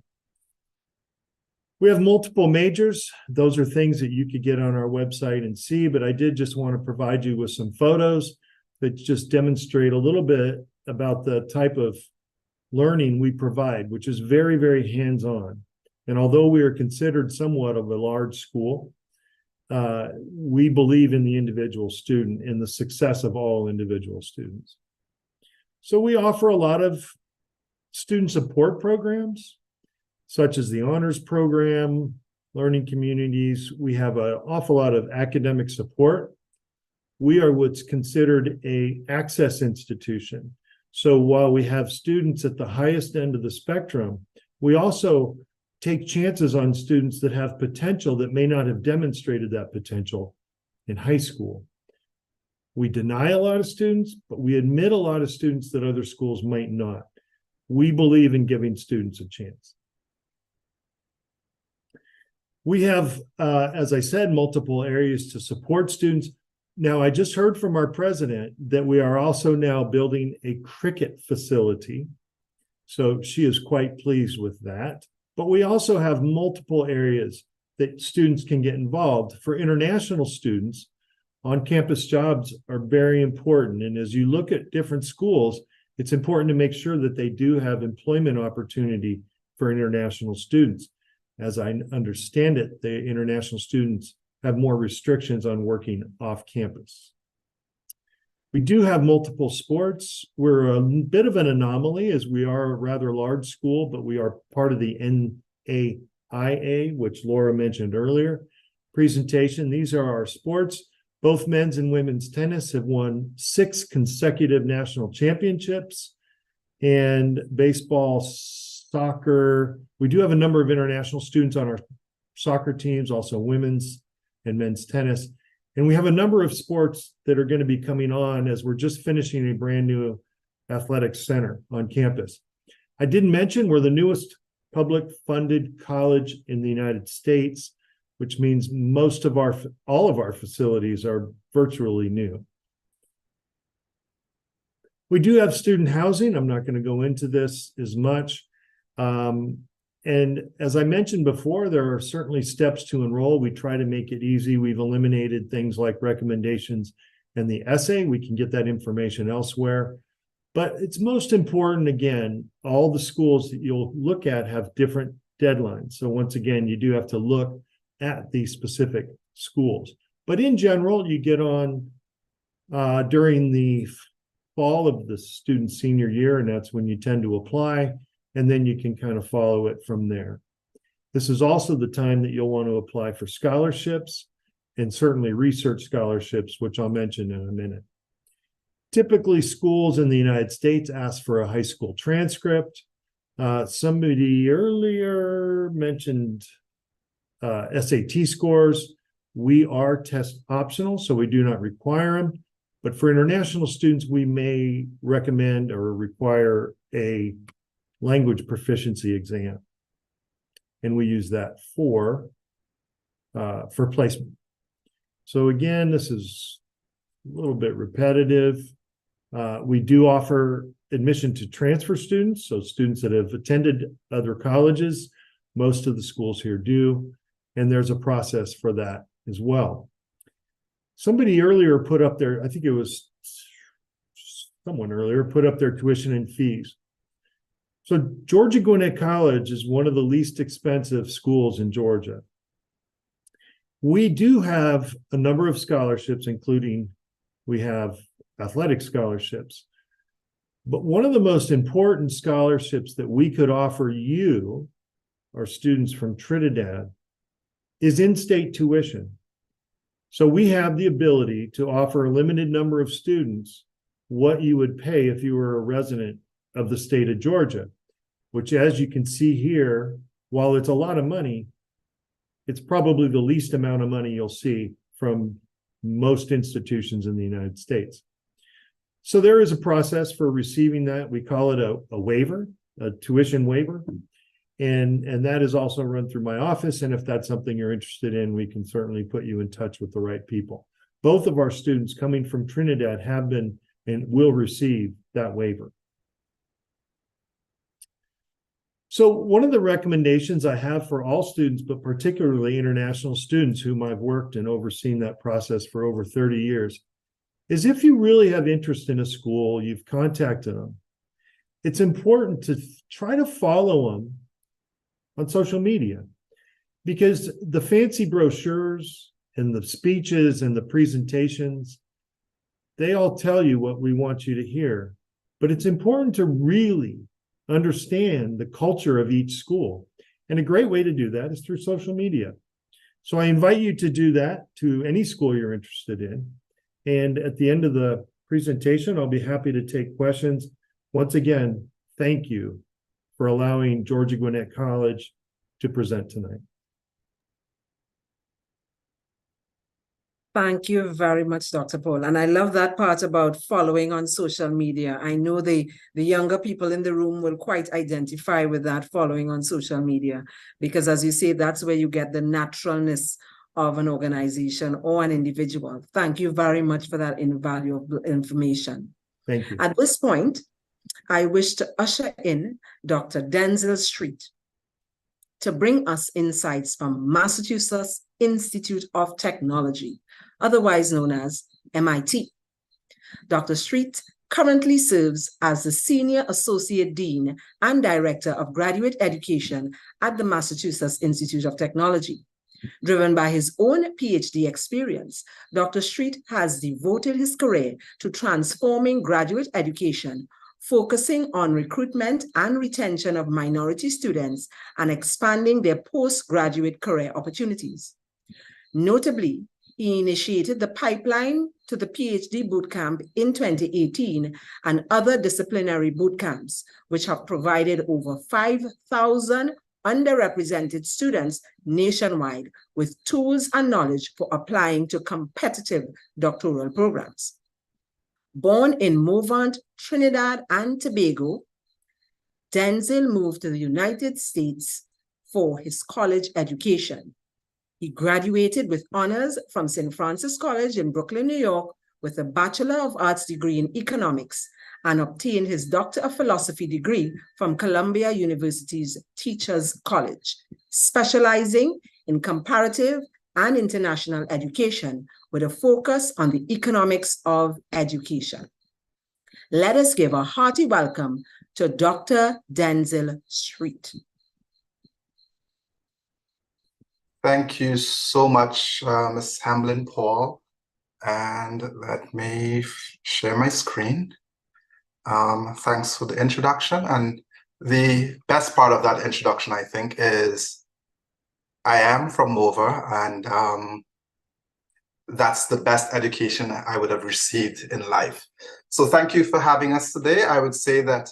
We have multiple majors. Those are things that you could get on our website and see, but I did just want to provide you with some photos that just demonstrate a little bit about the type of learning we provide, which is very, very hands-on. And although we are considered somewhat of a large school, we believe in the individual student and the success of all individual students. So we offer a lot of student support programs, such as the honors program, learning communities. We have an awful lot of academic support. We are what's considered an access institution. So while we have students at the highest end of the spectrum, we also take chances on students that have potential that may not have demonstrated that potential in high school. We deny a lot of students, but we admit a lot of students that other schools might not. We believe in giving students a chance. We have, as I said, multiple areas to support students. Now, I just heard from our president that we are also now building a cricket facility. So she is quite pleased with that. But we also have multiple areas that students can get involved. For international students, on-campus jobs are very important. And as you look at different schools, it's important to make sure that they do have employment opportunity for international students. As I understand it, the international students have more restrictions on working off campus. We do have multiple sports. We're a bit of an anomaly as we are a rather large school, but we are part of the NIHERST, which Laura mentioned earlier. Presentation, these are our sports. Both men's and women's tennis have won 6 consecutive national championships. And baseball, soccer, we do have a number of international students on our soccer teams, also women's and men's tennis. And we have a number of sports that are going to be coming on as we're just finishing a brand new athletics center on campus. I didn't mention we're the newest public funded college in the United States, which means all of our facilities are virtually new. We do have student housing. I'm not going to go into this as much. And as I mentioned before, there are certainly steps to enroll. We try to make it easy. We've eliminated things like recommendations and the essay. We can get that information elsewhere. But it's most important, again, all the schools that you'll look at have different deadlines. So once again, you do have to look at these specific schools. But in general, you get on during the fall of the student's senior year, and that's when you tend to apply. And then you can kind of follow it from there. This is also the time that you'll want to apply for scholarships and certainly research scholarships, which I'll mention in a minute. Typically, schools in the United States ask for a high school transcript. Somebody earlier mentioned SAT scores. We are test optional, so we do not require them. But for international students, we may recommend or require a language proficiency exam. And we use that for placement. So again, this is a little bit repetitive. We do offer admission to transfer students, so students that have attended other colleges. Most of the schools here do, and there's a process for that as well. Somebody earlier put up their, I think it was someone earlier, put up their tuition and fees. So Georgia Gwinnett College is one of the least expensive schools in Georgia. We do have a number of scholarships, including we have athletic scholarships. But one of the most important scholarships that we could offer you, our students from Trinidad, is in-state tuition. So we have the ability to offer a limited number of students what you would pay if you were a resident of the state of Georgia, which, as you can see here, while it's a lot of money, it's probably the least amount of money you'll see from most institutions in the United States. So there is a process for receiving that. We call it a waiver, a tuition waiver. And that is also run through my office. And if that's something you're interested in, we can certainly put you in touch with the right people. Both of our students coming from Trinidad have been and will receive that waiver. So one of the recommendations I have for all students, but particularly international students whom I've worked and overseen that process for over 30 years, is if you really have interest in a school, you've contacted them, it's important to try to follow them on social media, because the fancy brochures and the speeches and the presentations, they all tell you what we want you to hear. But it's important to really understand the culture of each school. And a great way to do that is through social media. So I invite you to do that to any school you're interested in. And at the end of the presentation, I'll be happy to take questions. Once again, thank you for allowing Georgia Gwinnett College to present tonight. Thank you very much, Dr. Paul. And I love that part about following on social media. I know the younger people in the room will quite identify with that, following on social media, because as you say, that's where you get the naturalness of an organization or an individual. Thank you very much for that invaluable information. Thank you. At this point, I wish to usher in Dr. Denzel Street to bring us insights from Massachusetts Institute of Technology, otherwise known as MIT. Dr. Street currently serves as the Senior Associate Dean and Director of Graduate Education at the Massachusetts Institute of Technology. Driven by his own PhD experience, Dr. Street has devoted his career to transforming graduate education, focusing on recruitment and retention of minority students and expanding their postgraduate career opportunities. Notably, he initiated the pipeline to the PhD bootcamp in 2018 and other disciplinary bootcamps, which have provided over 5,000 underrepresented students nationwide with tools and knowledge for applying to competitive doctoral programs. Born in Morvant, Trinidad and Tobago, Denzel moved to the United States for his college education. He graduated with honors from St. Francis College in Brooklyn, New York, with a Bachelor of Arts degree in economics, and obtained his Doctor of Philosophy degree from Columbia University's Teachers College, specializing in comparative and international education with a focus on the economics of education. Let us give a hearty welcome to Dr. Denzel Street. Thank you so much, Ms. Hamlin Paul. And let me share my screen. Thanks for the introduction. And the best part of that introduction, I think, is I am from Mover, and that's the best education I would have received in life. So thank you for having us today. I would say that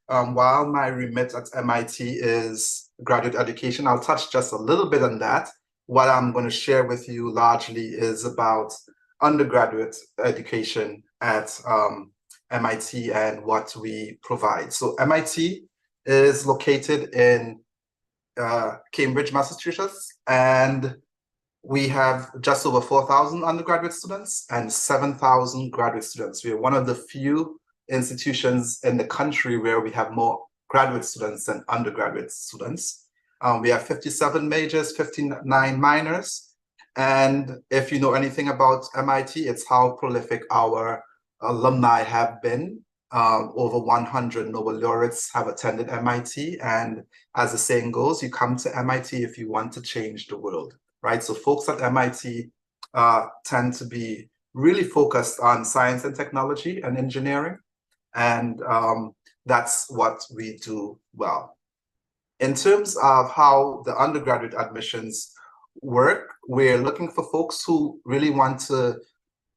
while my remit at MIT is graduate education, I'll touch just a little bit on that. What I'm going to share with you largely is about undergraduate education at MIT and what we provide. So MIT is located in Cambridge, Massachusetts, and we have just over 4,000 undergraduate students and 7,000 graduate students. We are one of the few institutions in the country where we have more graduate students than undergraduate students. We have 57 majors, 59 minors, And if you know anything about MIT, it's how prolific our alumni have been. Over 100 Nobel laureates have attended MIT. And as the saying goes, you come to MIT if you want to change the world, right? So folks at MIT tend to be really focused on science and technology and engineering. And that's what we do well. In terms of how the undergraduate admissions work, we're looking for folks who really want to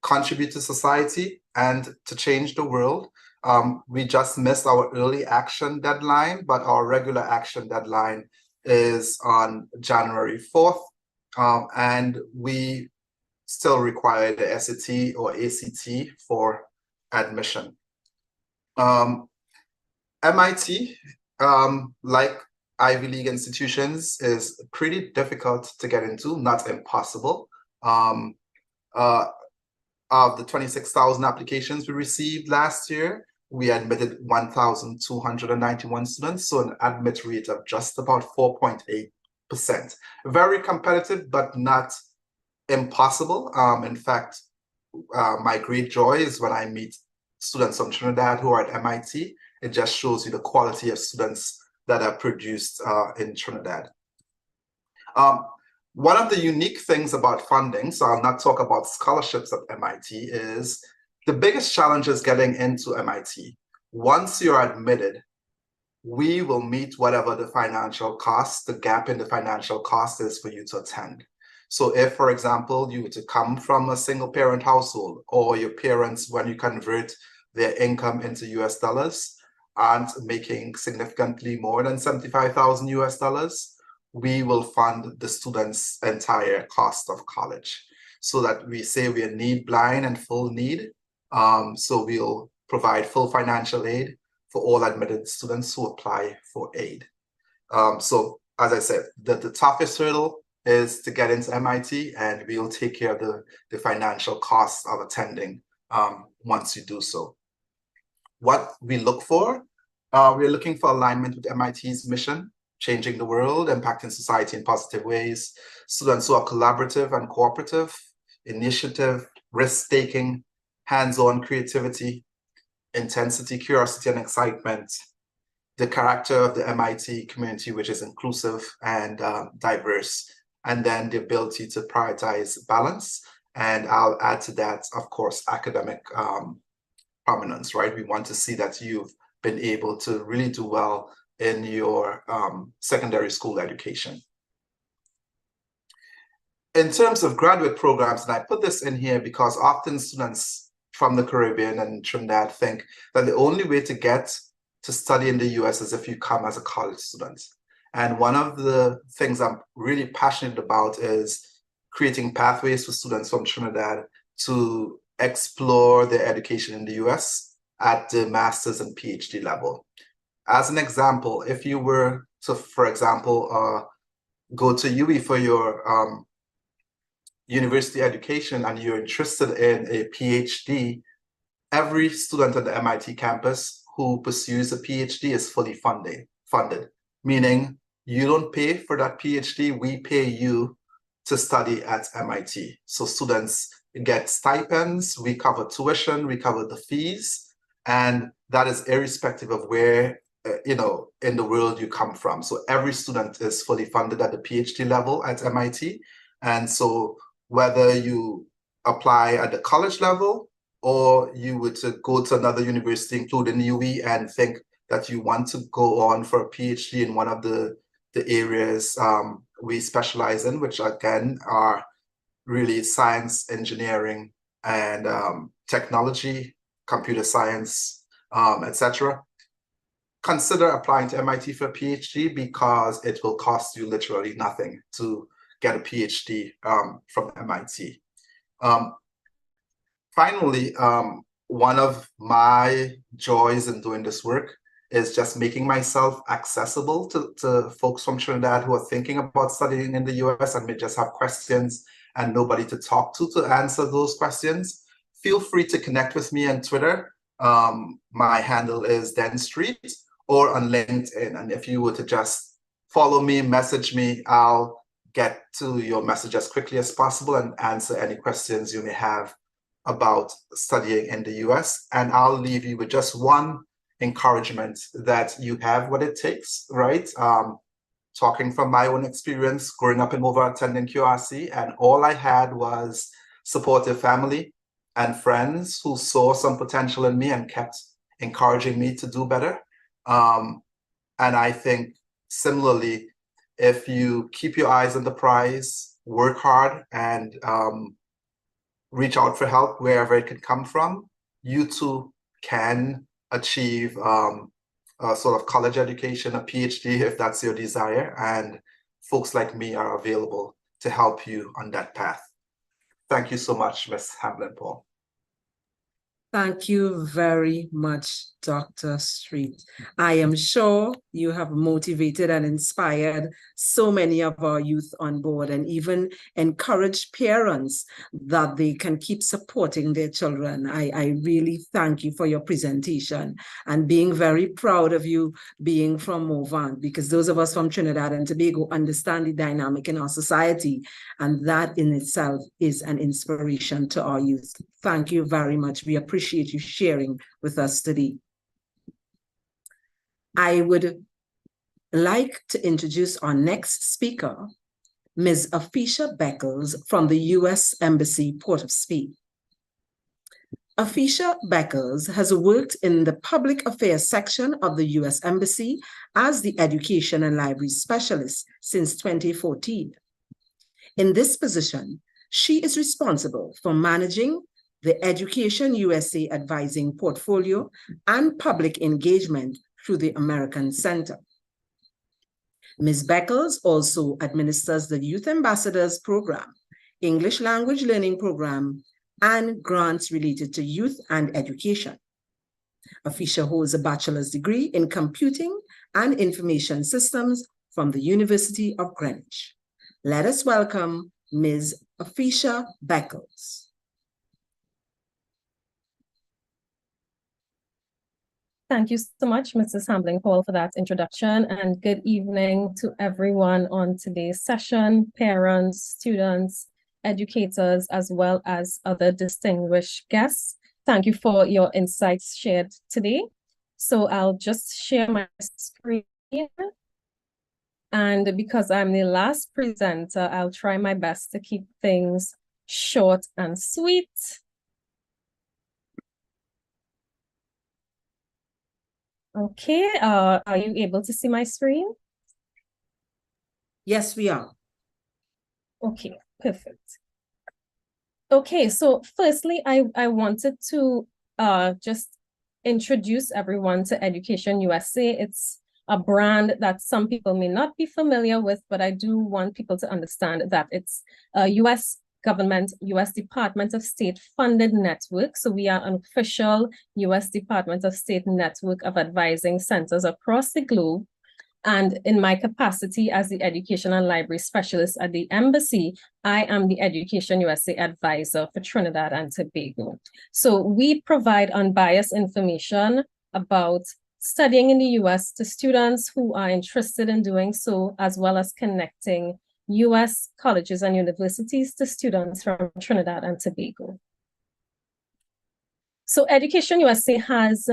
contribute to society and to change the world. We just missed our early action deadline, but our regular action deadline is on January 4th. And we still require the SAT or ACT for admission. MIT, like Ivy League institutions, is pretty difficult to get into, not impossible. Of the 26,000 applications we received last year, we admitted 1,291 students, so an admit rate of just about 4.8%. Very competitive, but not impossible. In fact, my great joy is when I meet students from Trinidad who are at MIT. It just shows you the quality of students that are produced in Trinidad. One of the unique things about funding, so I'll not talk about scholarships at MIT, is the biggest challenge is getting into MIT. Once you're admitted, we will meet whatever the financial cost, the gap in the financial cost is for you to attend. So if, for example, you were to come from a single parent household, or your parents, when you convert their income into US dollars, aren't making significantly more than 75,000 US dollars, we will fund the student's entire cost of college. So that we say we are need blind and full need. So we'll provide full financial aid for all admitted students who apply for aid. So as I said, the toughest hurdle is to get into MIT, and we'll take care of the financial costs of attending once you do so. What we look for, we're looking for alignment with MIT's mission, changing the world, impacting society in positive ways. Students who are collaborative and cooperative, initiative, risk-taking, hands-on creativity, intensity, curiosity, and excitement. The character of the MIT community, which is inclusive and diverse. And then the ability to prioritize balance. And I'll add to that, of course, academic prominence, right? We want to see that you've been able to really do well in your secondary school education. In terms of graduate programs, and I put this in here because often students from the Caribbean and Trinidad think that the only way to get to study in the US is if you come as a college student. And one of the things I'm really passionate about is creating pathways for students from Trinidad to explore their education in the US at the master's and PhD level. As an example, if you were to, for example, go to UWI for your university education and you're interested in a PhD, every student at the MIT campus who pursues a PhD is fully funded, meaning you don't pay for that PhD, we pay you to study at MIT. So students get stipends, we cover tuition, we cover the fees, and that is irrespective of where in the world you come from. So every student is fully funded at the PhD level at MIT. And so whether you apply at the college level or you were to go to another university, including UWI, and think that you want to go on for a PhD in one of the areas we specialize in, which again are really science, engineering, and technology, computer science, etc. Consider applying to MIT for a PhD because it will cost you literally nothing to get a PhD from MIT. Finally, one of my joys in doing this work is just making myself accessible to folks from Trinidad who are thinking about studying in the US and may just have questions and nobody to talk to answer those questions. Feel free to connect with me on Twitter. My handle is Den Street, or on LinkedIn. And if you were to just follow me, message me, I'll get to your message as quickly as possible and answer any questions you may have about studying in the US. And I'll leave you with just one encouragement, that you have what it takes, right? Talking from my own experience, growing up in Mova, attending QRC, and all I had was supportive family and friends who saw some potential in me and kept encouraging me to do better. And I think similarly, if you keep your eyes on the prize, work hard, and reach out for help wherever it can come from, you too can achieve a sort of college education, a PhD, if that's your desire. And folks like me are available to help you on that path. Thank you so much, Ms. Hamblin-Paul. Thank you very much, Dr. Street. I am sure you have motivated and inspired so many of our youth on board, and even encouraged parents that they can keep supporting their children. I really thank you for your presentation and being very proud of you being from Movant, because those of us from Trinidad and Tobago understand the dynamic in our society, and that in itself is an inspiration to our youth. Thank you very much. We appreciate you sharing with us today. I would like to introduce our next speaker, Ms. Afisha Beckles from the U.S. Embassy, Port of Spain. Afisha Beckles has worked in the public affairs section of the U.S. Embassy as the education and library specialist since 2014. In this position, she is responsible for managing the Education USA advising portfolio and public engagement through the American Center. Ms. Beckles also administers the Youth Ambassadors Program, English Language Learning Program, and grants related to youth and education. Afisha holds a bachelor's degree in computing and information systems from the University of Greenwich. Let us welcome Ms. Afisha Beckles. Thank you so much, Mrs. Hamblin-Paul, for that introduction, and good evening to everyone on today's session, parents, students, educators, as well as other distinguished guests. Thank you for your insights shared today. So I'll just share my screen. And because I'm the last presenter, I'll try my best to keep things short and sweet. Okay, are you able to see my screen? Yes, we are. Okay, perfect. Okay, so firstly, I wanted to just introduce everyone to Education USA. It's a brand that some people may not be familiar with, but I do want people to understand that it's a US government, US Department of State funded network. So we are an official US Department of State network of advising centers across the globe. And in my capacity as the Education and Library Specialist at the Embassy, I am the Education USA advisor for Trinidad and Tobago. So we provide unbiased information about studying in the US to students who are interested in doing so, as well as connecting US colleges and universities to students from Trinidad and Tobago. So Education USA has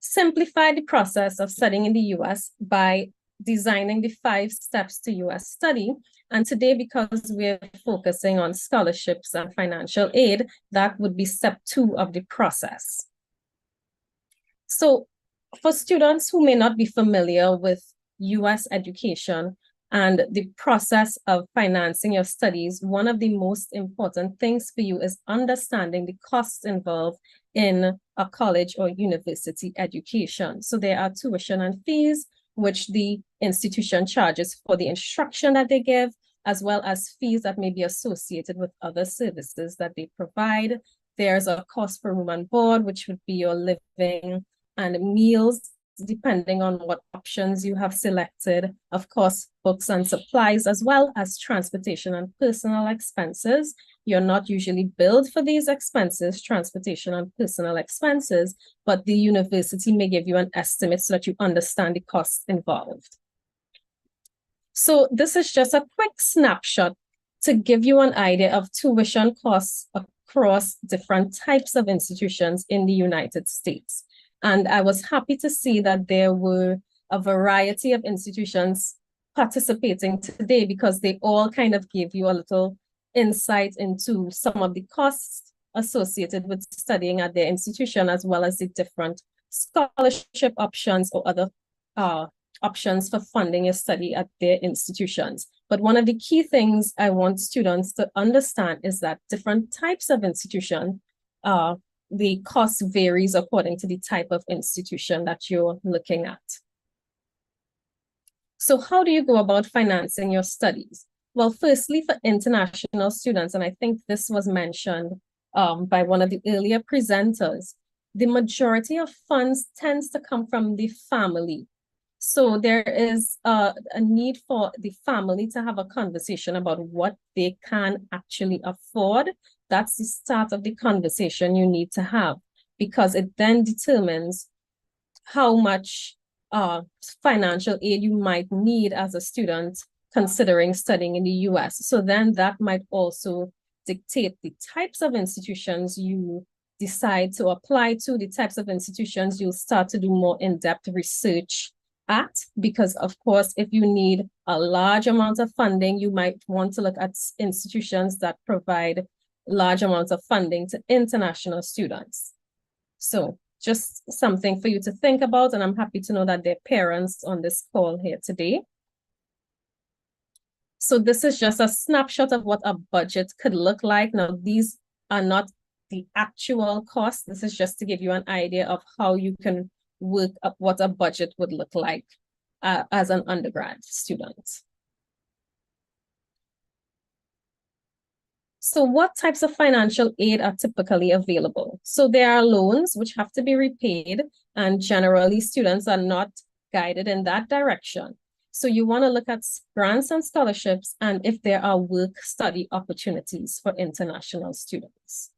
simplified the process of studying in the US by designing the 5 steps to US study. And today, because we're focusing on scholarships and financial aid, that would be step 2 of the process. So for students who may not be familiar with US education and the process of financing your studies, one of the most important things for you is understanding the costs involved in a college or university education. So there are tuition and fees, which the institution charges for the instruction that they give, as well as fees that may be associated with other services that they provide. There's a cost for room and board, which would be your living and meals, depending on what options you have selected. Of course, books and supplies, as well as transportation and personal expenses. You're not usually billed for these expenses, transportation and personal expenses, but the university may give you an estimate so that you understand the costs involved. So this is just a quick snapshot to give you an idea of tuition costs across different types of institutions in the United States. And I was happy to see that there were a variety of institutions participating today because they all kind of gave you a little insight into some of the costs associated with studying at their institution, as well as the different scholarship options or other options for funding your study at their institutions. But one of the key things I want students to understand is that different types of institution, the cost varies according to the type of institution that you're looking at. So how do you go about financing your studies? Well, firstly, for international students, and I think this was mentioned by one of the earlier presenters, the majority of funds tends to come from the family. So there is a need for the family to have a conversation about what they can actually afford. That's the start of the conversation you need to have, because it then determines how much financial aid you might need as a student considering studying in the US. So then that might also dictate the types of institutions you decide to apply to, the types of institutions you'll start to do more in-depth research at, because of course, if you need a large amount of funding, you might want to look at institutions that provide large amounts of funding to international students. So just something for you to think about, and I'm happy to know that there are parents on this call here today. So this is just a snapshot of what a budget could look like. Now, these are not the actual cost. This is just to give you an idea of how you can work up what a budget would look like as an undergrad student. So what types of financial aid are typically available? So there are loans which have to be repaid, and generally students are not guided in that direction. So you want to look at grants and scholarships, and if there are work-study opportunities for international students.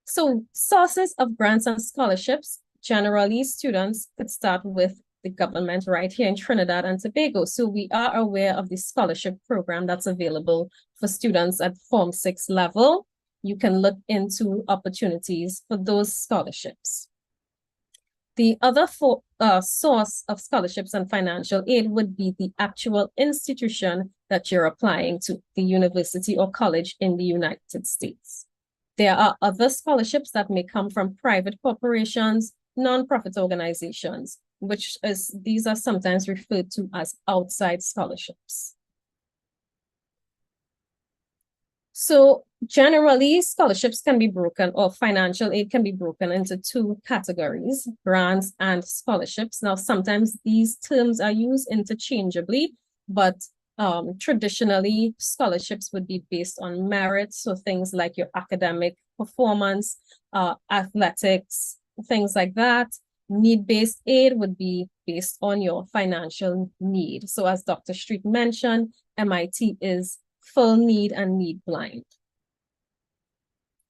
So sources of grants and scholarships, generally students could start with the government right here in Trinidad and Tobago. So we are aware of the scholarship program that's available for students at Form 6 level. You can look into opportunities for those scholarships. The other source of scholarships and financial aid would be the actual institution that you're applying to, the university or college in the United States. There are other scholarships that may come from private corporations, nonprofit organizations, these are sometimes referred to as outside scholarships. So generally, scholarships can be broken, or financial aid can be broken into two categories, grants and scholarships. Now, sometimes these terms are used interchangeably, but traditionally, scholarships would be based on merit. So things like your academic performance, athletics, things like that. Need-based aid would be based on your financial need. So as Dr. Street mentioned, MIT is full need and need blind.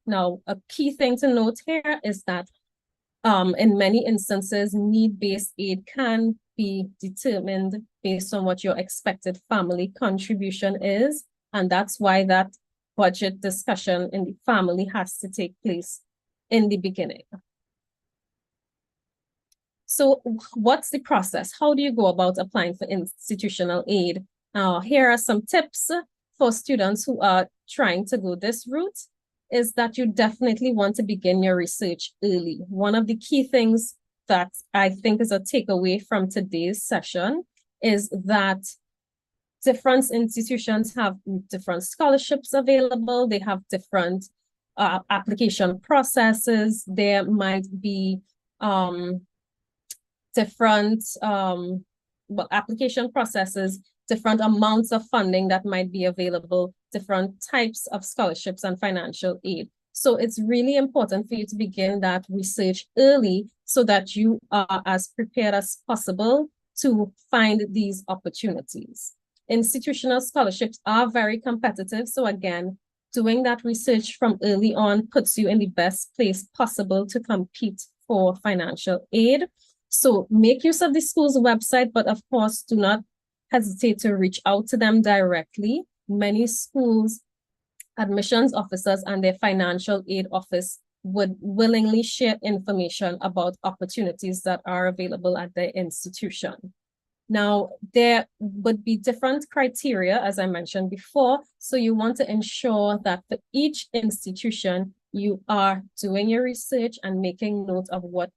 Now, a key thing to note here is that in many instances, need-based aid can be determined based on what your expected family contribution is. And that's why that budget discussion in the family has to take place in the beginning. So what's the process? How do you go about applying for institutional aid? Here are some tips for students who are trying to go this route. Is that you definitely want to begin your research early. One of the key things that I think is a takeaway from today's session is that different institutions have different scholarships available. They have different application processes. There might be different application processes, different amounts of funding that might be available, different types of scholarships and financial aid. So it's really important for you to begin that research early so that you are as prepared as possible to find these opportunities. Institutional scholarships are very competitive. So again, doing that research from early on puts you in the best place possible to compete for financial aid. So make use of the school's website, but of course, do not hesitate to reach out to them directly. Many schools, admissions officers and their financial aid office would willingly share information about opportunities that are available at their institution. Now, there would be different criteria, as I mentioned before, so you want to ensure that for each institution, you are doing your research and making note of what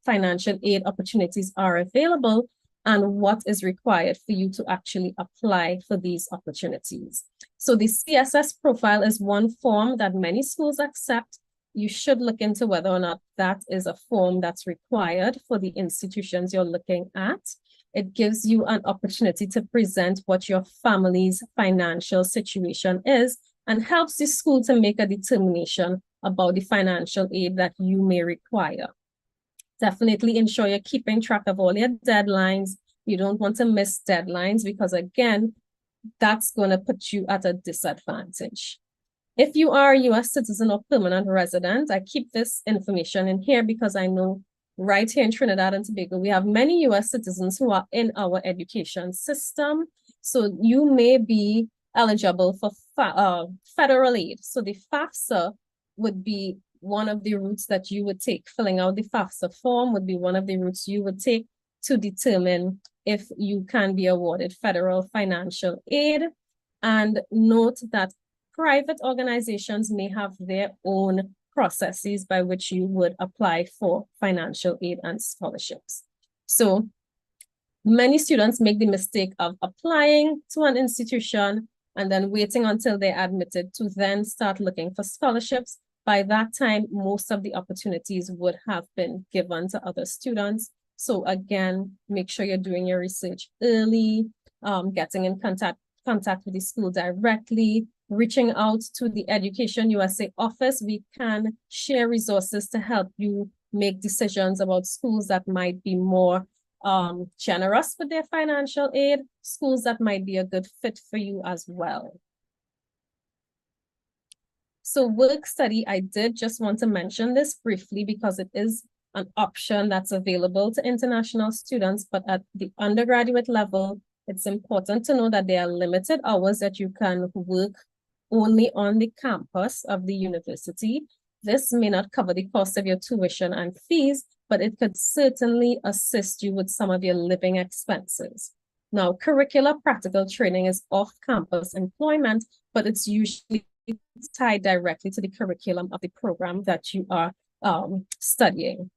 financial aid opportunities are available and what is required for you to actually apply for these opportunities. So the CSS profile is one form that many schools accept. You should look into whether or not that is a form that's required for the institutions you're looking at. It gives you an opportunity to present what your family's financial situation is and helps the school to make a determination about the financial aid that you may require. Definitely ensure you're keeping track of all your deadlines. You don't want to miss deadlines because, again, that's going to put you at a disadvantage. If you are a U.S. citizen or permanent resident, I keep this information in here because I know right here in Trinidad and Tobago, we have many U.S. citizens who are in our education system. So you may be eligible for federal aid. So the FAFSA would be one of the routes that you would take. Filling out the FAFSA form would be one of the routes you would take to determine if you can be awarded federal financial aid. And note that private organizations may have their own processes by which you would apply for financial aid and scholarships. So many students make the mistake of applying to an institution and then waiting until they're admitted to then start looking for scholarships. By that time, most of the opportunities would have been given to other students. So again, make sure you're doing your research early, getting in contact with the school directly, reaching out to the Education USA office. We can share resources to help you make decisions about schools that might be more generous with their financial aid, schools that might be a good fit for you as well. So work study, I did just want to mention this briefly because it is an option that's available to international students, but at the undergraduate level, it's important to know that there are limited hours that you can work only on the campus of the university. This may not cover the cost of your tuition and fees, but it could certainly assist you with some of your living expenses. Now, curricular practical training is off-campus employment, but it's usually tied directly to the curriculum of the program that you are studying.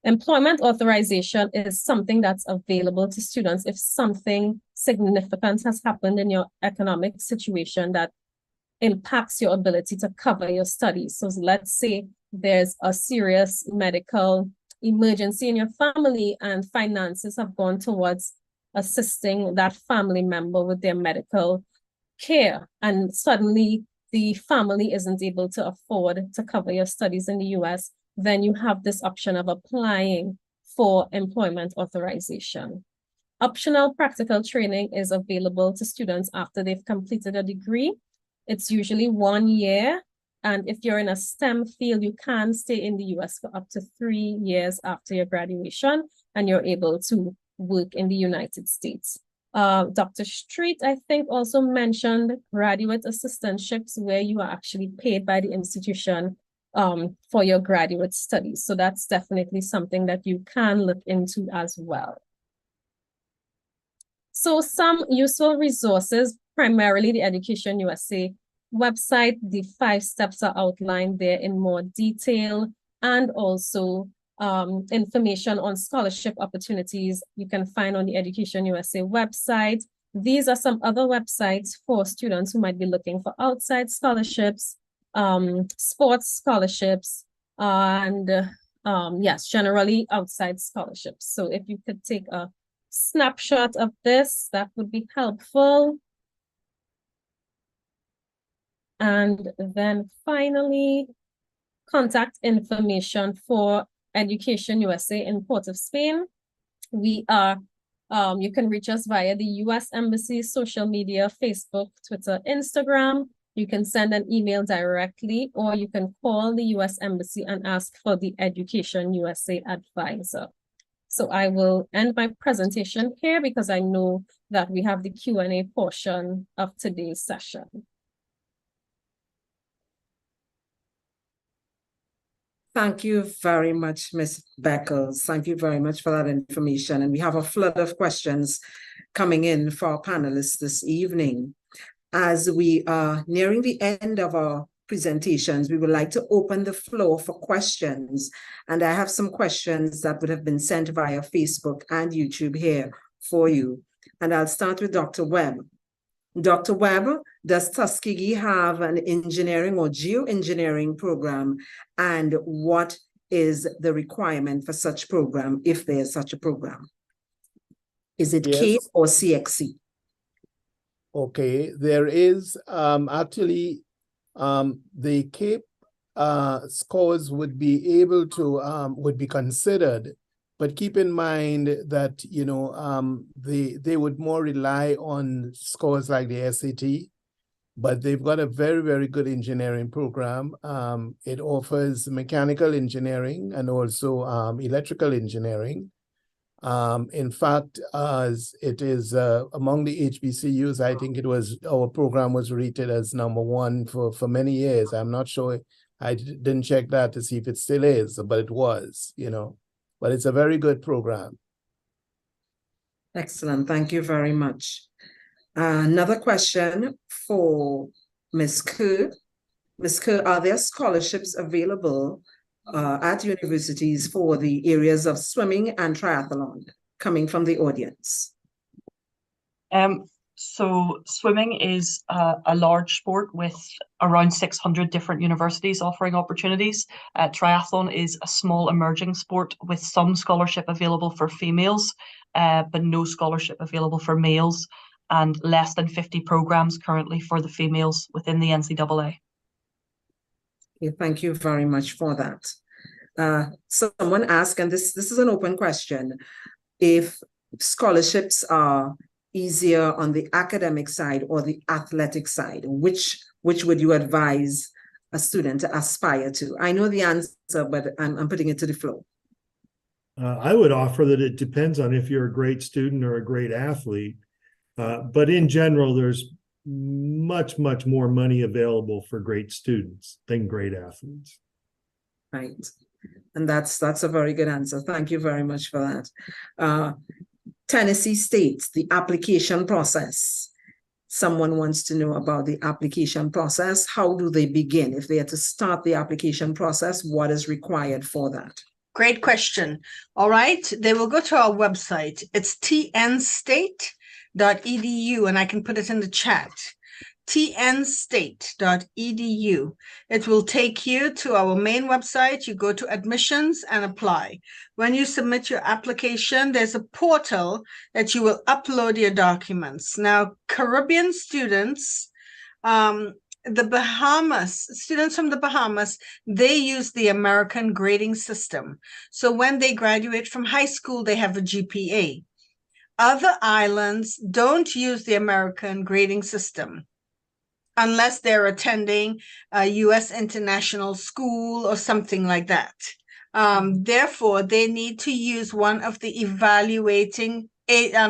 Employment authorization is something that's available to students if something significant has happened in your economic situation that impacts your ability to cover your studies. So let's say there's a serious medical emergency in your family and finances have gone towards assisting that family member with their medical care, and suddenly the family isn't able to afford to cover your studies in the US, then you have this option of applying for employment authorization. Optional practical training is available to students after they've completed a degree. It's usually 1 year. And if you're in a STEM field, you can stay in the US for up to 3 years after your graduation, and you're able to work in the United States. Dr. Street, I think, also mentioned graduate assistantships where you are actually paid by the institution for your graduate studies. So that's definitely something that you can look into as well. So some useful resources, primarily the Education USA website. The 5 steps are outlined there in more detail, and also information on scholarship opportunities you can find on the Education USA website. These are some other websites for students who might be looking for outside scholarships, sports scholarships, and yes, generally outside scholarships. So if you could take a snapshot of this, that would be helpful. And then finally, contact information for Education USA in Port of Spain. We are, you can reach us via the US Embassy, social media, Facebook, Twitter, Instagram. You can send an email directly, or you can call the US Embassy and ask for the Education USA advisor. So I will end my presentation here because I know that we have the Q&A portion of today's session. Thank you very much, Ms. Beckles. Thank you very much for that information. And we have a flood of questions coming in for our panelists this evening. As we are nearing the end of our presentations, we would like to open the floor for questions. And I have some questions that would have been sent via Facebook and YouTube here for you. And I'll start with Dr. Webb. Dr. Webb, does Tuskegee have an engineering or geoengineering program? And what is the requirement for such program, if there is such a program? Is it Yes. CAPE or CXC? Okay, there is actually the CAPE scores would be able to would be considered, but keep in mind that they would more rely on scores like the SAT, but they've got a very, very good engineering program. It offers mechanical engineering and also electrical engineering. In fact, as it is among the HBCUs, I think our program was rated as #1 for many years. I'm not sure, I didn't check that to see if it still is, but it was, but it's a very good program. Excellent, thank you very much. Another question for Ms. Kerr. Ms. Kerr, are there scholarships available at universities for the areas of swimming and triathlon coming from the audience? So swimming is a large sport with around 600 different universities offering opportunities. Triathlon is a small emerging sport with some scholarship available for females, but no scholarship available for males, and less than 50 programs currently for the females within the NCAA. Okay, thank you very much for that. Someone asked, and this is an open question, if scholarships are easier on the academic side or the athletic side, which would you advise a student to aspire to? I know the answer, but I'm putting it to the floor. I would offer that it depends on if you're a great student or a great athlete. But in general, there's much, much more money available for great students than great athletes. Right. And that's a very good answer. Thank you very much for that. Tennessee State, the application process. Someone wants to know about the application process. How do they begin? If they are to start the application process, what is required for that? Great question. All right, they will go to our website. It's tnstate.edu, and I can put it in the chat. tnstate.edu. It will take you to our main website. You go to admissions and apply. When you submit your application, there's a portal that you will upload your documents. Now, Caribbean students, students from the Bahamas, they use the American grading system. So when they graduate from high school, they have a GPA. Other islands don't use the American grading system unless they're attending a U.S. international school or something like that. Therefore, they need to use one of the evaluating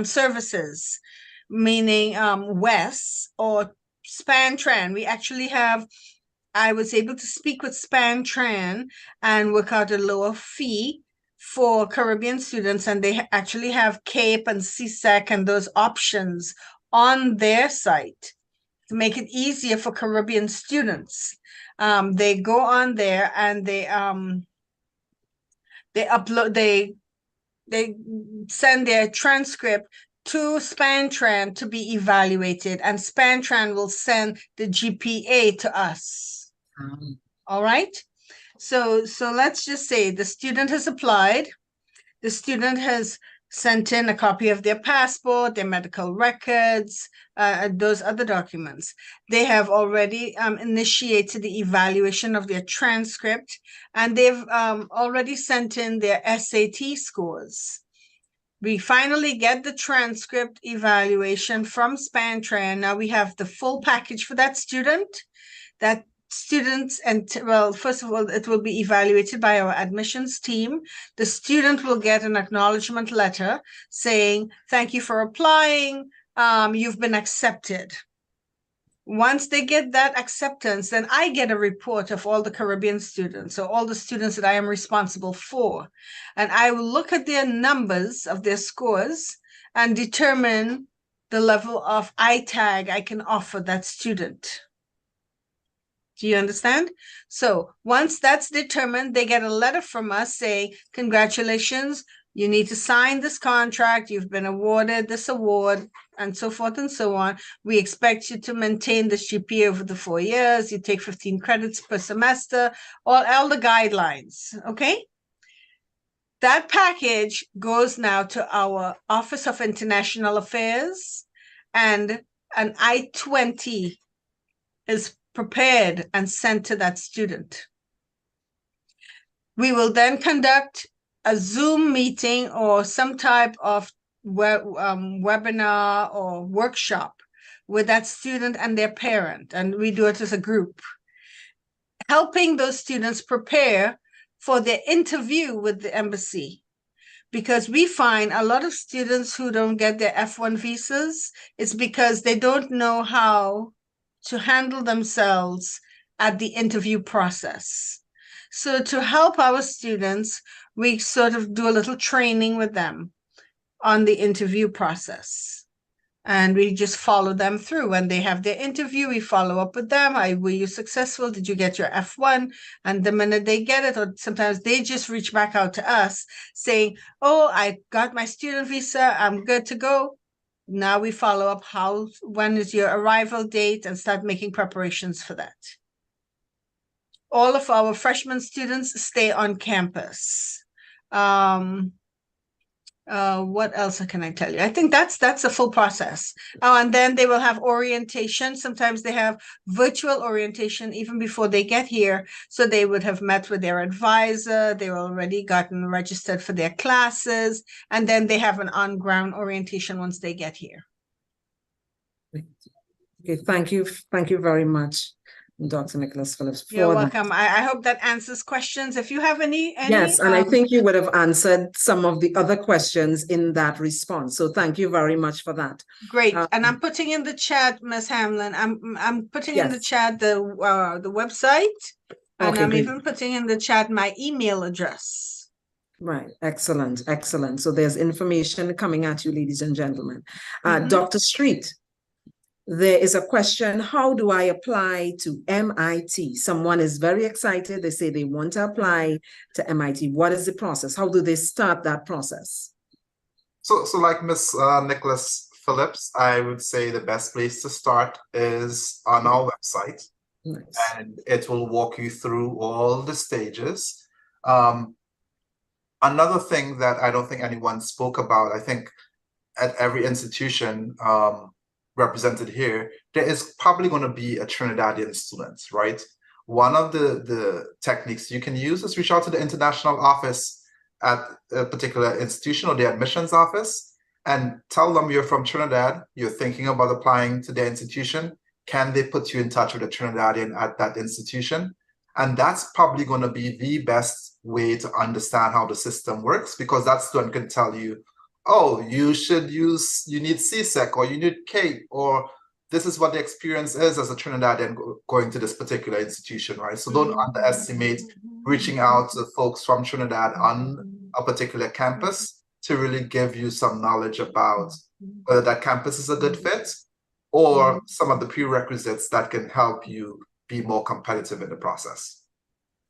services, meaning WES or SpanTran. We actually I was able to speak with SpanTran and work out a lower fee for Caribbean students, and they actually have CAPE and CSEC and those options on their site to make it easier for Caribbean students. They go on there and they send their transcript to SpanTran to be evaluated, and SpanTran will send the GPA to us. All right. So let's just say the student has applied. The student has sent in a copy of their passport, their medical records, those other documents. They have already initiated the evaluation of their transcript, and they've already sent in their SAT scores. We finally get the transcript evaluation from SpanTran. Now we have the full package for that student. That students, and well, first of all, it will be evaluated by our admissions team. The student will get an acknowledgement letter saying, thank you for applying, you've been accepted. Once they get that acceptance, then I get a report of all the Caribbean students, so all the students that I am responsible for. And I will look at their numbers of their scores and determine the level of ITAG I can offer that student. Do you understand? So once that's determined, they get a letter from us saying, congratulations, you need to sign this contract, you've been awarded this award, and so forth and so on. We expect you to maintain this GPA over the 4 years. You take 15 credits per semester, all the guidelines, okay? That package goes now to our Office of International Affairs, and an I-20 is prepared and sent to that student. We will then conduct a Zoom meeting or some type of webinar or workshop with that student and their parent, and we do it as a group, helping those students prepare for their interview with the embassy. Because we find a lot of students who don't get their F1 visas, it's because they don't know how to handle themselves at the interview process. So to help our students, we sort of do a little training with them on the interview process. And we just follow them through. When they have their interview, we follow up with them. Were you successful? Did you get your F1? And the minute they get it, or sometimes they just reach back out to us saying, oh, I got my student visa, I'm good to go. Now we follow up when is your arrival date, and start making preparations for that. All of our freshman students stay on campus. What else can I tell you? I think that's a full process. Oh, and then they will have orientation. Sometimes they have virtual orientation even before they get here. So they would have met with their advisor. They've already gotten registered for their classes. And then they have an on-ground orientation once they get here. Okay, thank you. Thank you very much, Dr. Nicholas Phillips. You're welcome. I hope that answers questions. If you have any yes, and I think you would have answered some of the other questions in that response. So thank you very much for that. Great. And I'm putting in the chat, Ms. Hamlin. I'm putting in the chat the website, and okay, I'm great. even putting in the chat my email address. Right. Excellent. Excellent. So there's information coming at you, ladies and gentlemen. Dr. Street, there is a question, how do I apply to MIT? Someone is very excited. They say they want to apply to MIT. What is the process? How do they start that process? So like Ms. Nicholas Phillips, I would say the best place to start is on our website. Nice. And it will walk you through all the stages. Another thing that I don't think anyone spoke about, I think at every institution represented here, there is probably going to be a Trinidadian student, right? One of the techniques you can use is reach out to the international office at a particular institution or the admissions office and tell them you're from Trinidad, you're thinking about applying to their institution. Can they put you in touch with a Trinidadian at that institution? And that's probably going to be the best way to understand how the system works, because that student can tell you, oh, you need CSEC or you need CAPE, or this is what the experience is as a Trinidadian going to this particular institution, right? So don't underestimate reaching out to folks from Trinidad on a particular campus to really give you some knowledge about whether that campus is a good fit or some of the prerequisites that can help you be more competitive in the process.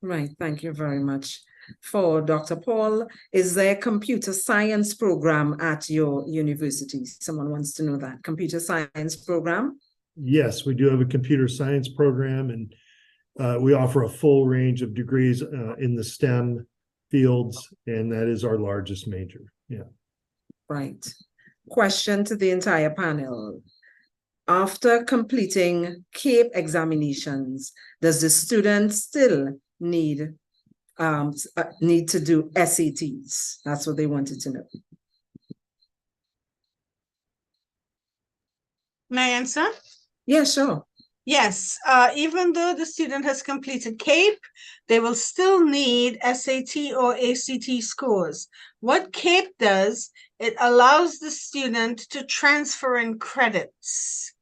Right, thank you very much. For Dr. Paul, is there a computer science program at your university? Someone wants to know that. Computer science program? Yes, we do have a computer science program, and we offer a full range of degrees in the STEM fields, and that is our largest major. Yeah. Right. Question to the entire panel. After completing CAPE examinations, does the student still need to do SATs? That's what they wanted to know. May I answer? Yeah, sure. Yes, even though the student has completed CAPE, they will still need SAT or ACT scores. What CAPE does, it allows the student to transfer in credits.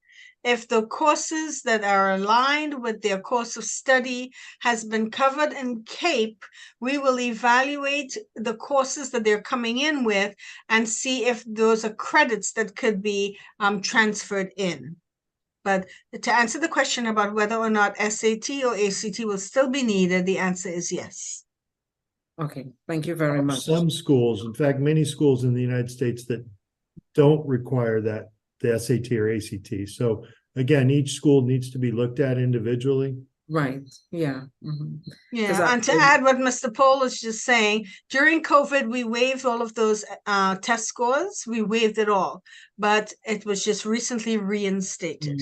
If the courses that are aligned with their course of study has been covered in CAPE, we will evaluate the courses that they're coming in with and see if those are credits that could be transferred in. But to answer the question about whether or not SAT or ACT will still be needed, the answer is yes. Okay, thank you very much. Some schools, in fact, many schools in the United States that don't require that, the SAT or ACT. So again, each school needs to be looked at individually. Right, yeah. Mhm. Yeah, and to add what Mr. Paul is just saying, during COVID, we waived all of those test scores. We waived it all, but it was just recently reinstated.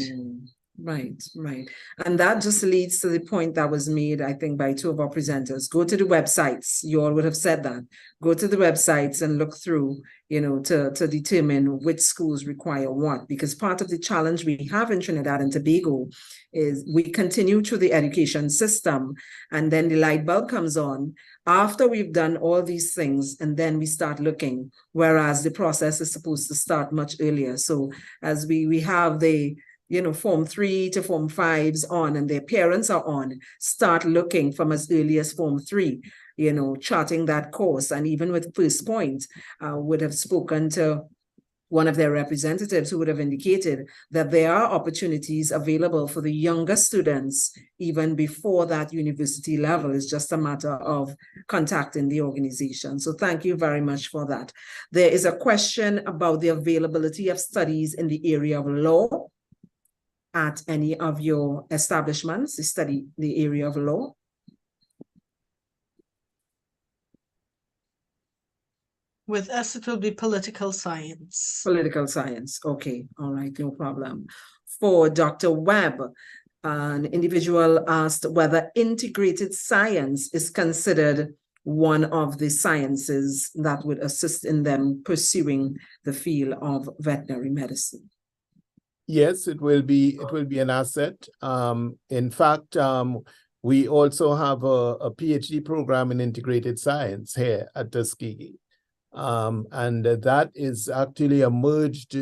Right, right. And that just leads to the point that was made, I think, by two of our presenters. Go to the websites. You all would have said that. Go to the websites and look through, you know, to determine which schools require what. Because part of the challenge we have in Trinidad and Tobago is we continue through the education system, and then the light bulb comes on after we've done all these things, and then we start looking, whereas the process is supposed to start much earlier. So as we have the Form 3 to Form 5s on, and their parents are on, start looking from as early as Form 3, charting that course. And even with First Point, would have spoken to one of their representatives who would have indicated that there are opportunities available for the younger students even before that university level. It's just a matter of contacting the organization. So thank you very much for that. There is a question about the availability of studies in the area of law at any of your establishments to study the area of law. With us, it will be political science. Political science. Okay. All right. No problem. For Dr. Webb, an individual asked whether integrated science is considered one of the sciences that would assist in them pursuing the field of veterinary medicine. Yes, it will be an asset. In fact, we also have a PhD program in integrated science here at Tuskegee. And that is actually a merged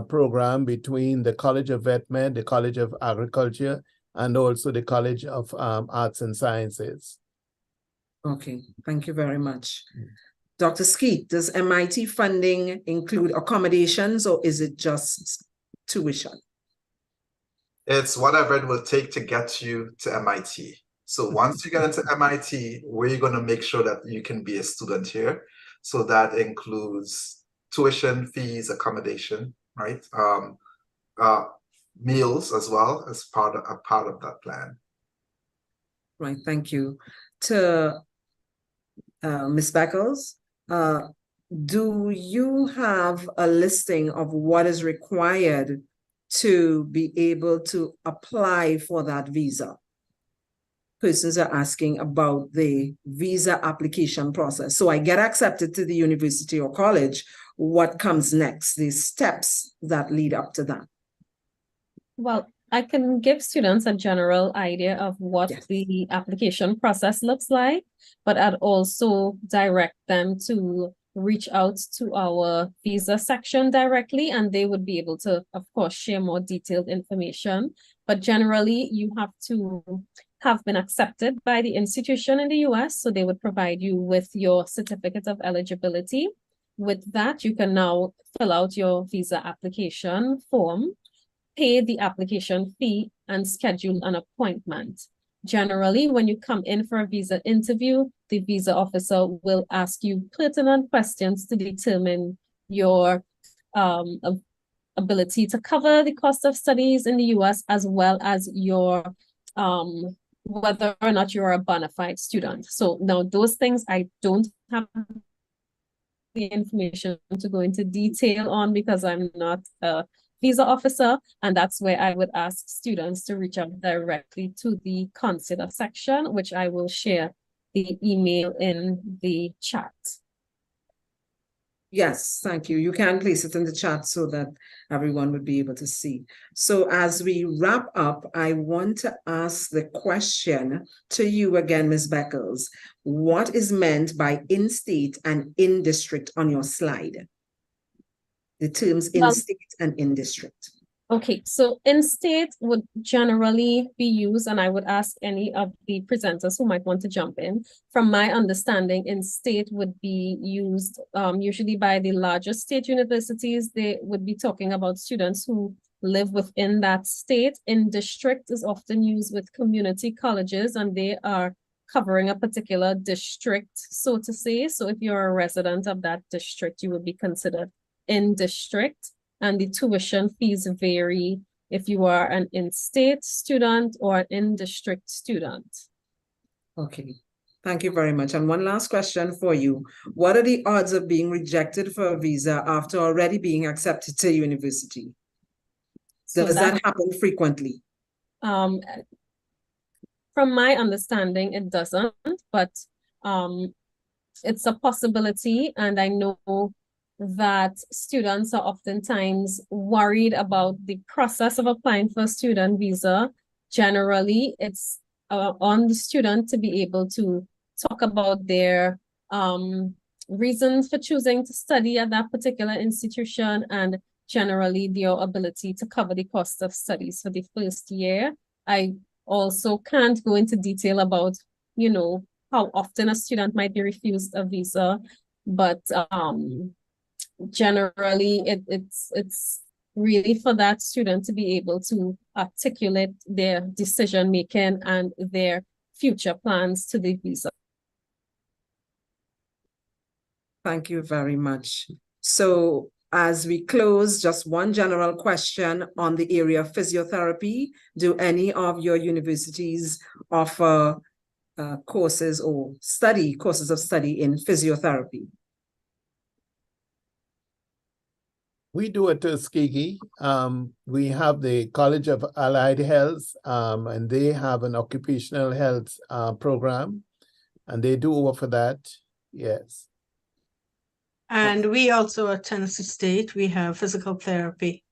program between the College of Vet Med, the College of Agriculture, and also the College of Arts and Sciences. Okay, thank you very much. Dr. Skeet, does MIT funding include accommodations, or is it just tuition? It's whatever it will take to get you to MIT. So once you get into MIT, we're going to make sure that you can be a student here. So that includes tuition, fees, accommodation, right? Meals as well as part of that plan. Right, thank you. To Ms. Beckles, do you have a listing of what is required to be able to apply for that visa? Persons are asking about the visa application process. So I get accepted to the university or college. What comes next? The steps that lead up to that. Well, I can give students a general idea of what the application process looks like, but I'd also direct them to reach out to our visa section directly, and they would be able to, of course, share more detailed information. But generally, you have to have been accepted by the institution in the US, so they would provide you with your certificate of eligibility. With that, you can now fill out your visa application form, pay the application fee, and schedule an appointment. Generally, when you come in for a visa interview, the visa officer will ask you pertinent questions to determine your ability to cover the cost of studies in the US, as well as your whether or not you're a bona fide student. So now those things I don't have the information to go into detail on because I'm not a visa officer, and that's where I would ask students to reach out directly to the consular section, which I will share the email in the chat. Yes, thank you. You can place it in the chat so that everyone would be able to see. So as we wrap up, I want to ask the question to you again, Ms. Beckles. What is meant by in-state and in-district on your slide? The terms in-state and in-district. Okay, so in-state would generally be used, and I would ask any of the presenters who might want to jump in. From my understanding, in-state would be used usually by the larger state universities. They would be talking about students who live within that state. In-district is often used with community colleges, and they are covering a particular district, so to say. So if you're a resident of that district, you would be considered in-district. And the tuition fees vary if you are an in-state student or an in-district student. Okay, thank you very much. And one last question for you. What are the odds of being rejected for a visa after already being accepted to university? Does that happen frequently? From my understanding, it doesn't, but it's a possibility, and I know that students are oftentimes worried about the process of applying for a student visa. Generally, it's on the student to be able to talk about their reasons for choosing to study at that particular institution, and generally their ability to cover the cost of studies for the first year. I also can't go into detail about, you know, how often a student might be refused a visa, but generally it's really for that student to be able to articulate their decision making and their future plans to the visa. Thank you very much. So as we close, just one general question on the area of physiotherapy. Do any of your universities offer courses or courses of study in physiotherapy? We do at Tuskegee. We have the College of Allied Health, and they have an occupational health program, and they do offer that, yes. And we also at Tennessee State, we have physical therapy.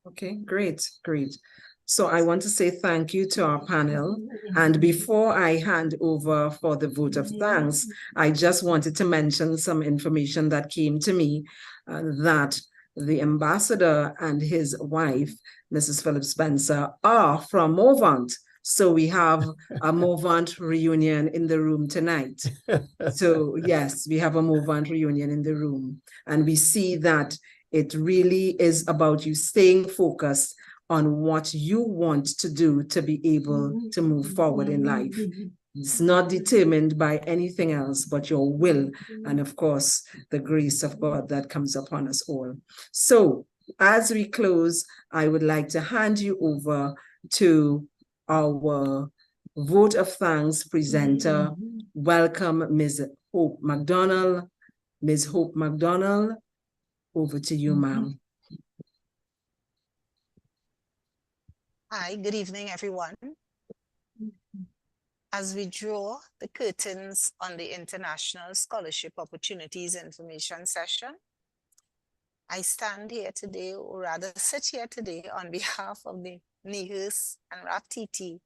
Okay, great, great. So I want to say thank you to our panel. And before I hand over for the vote of thanks, I just wanted to mention some information that came to me that the ambassador and his wife, Mrs. Phillips Spencer, are from Movant. So we have a Movant reunion in the room tonight. So yes, we have a Movant reunion in the room. And we see that it really is about you staying focused on what you want to do to be able to move forward in life. It's not determined by anything else but your will and, of course, the grace of God that comes upon us all. So as we close, I would like to hand you over to our vote of thanks presenter. Welcome, Ms. Hope McDonald. Ms. Hope McDonald, over to you, ma'am. Hi, good evening, everyone. As we draw the curtains on the International Scholarship Opportunities Information Session, I stand here today, or rather sit here today, on behalf of the NIHERST and WRAPTT,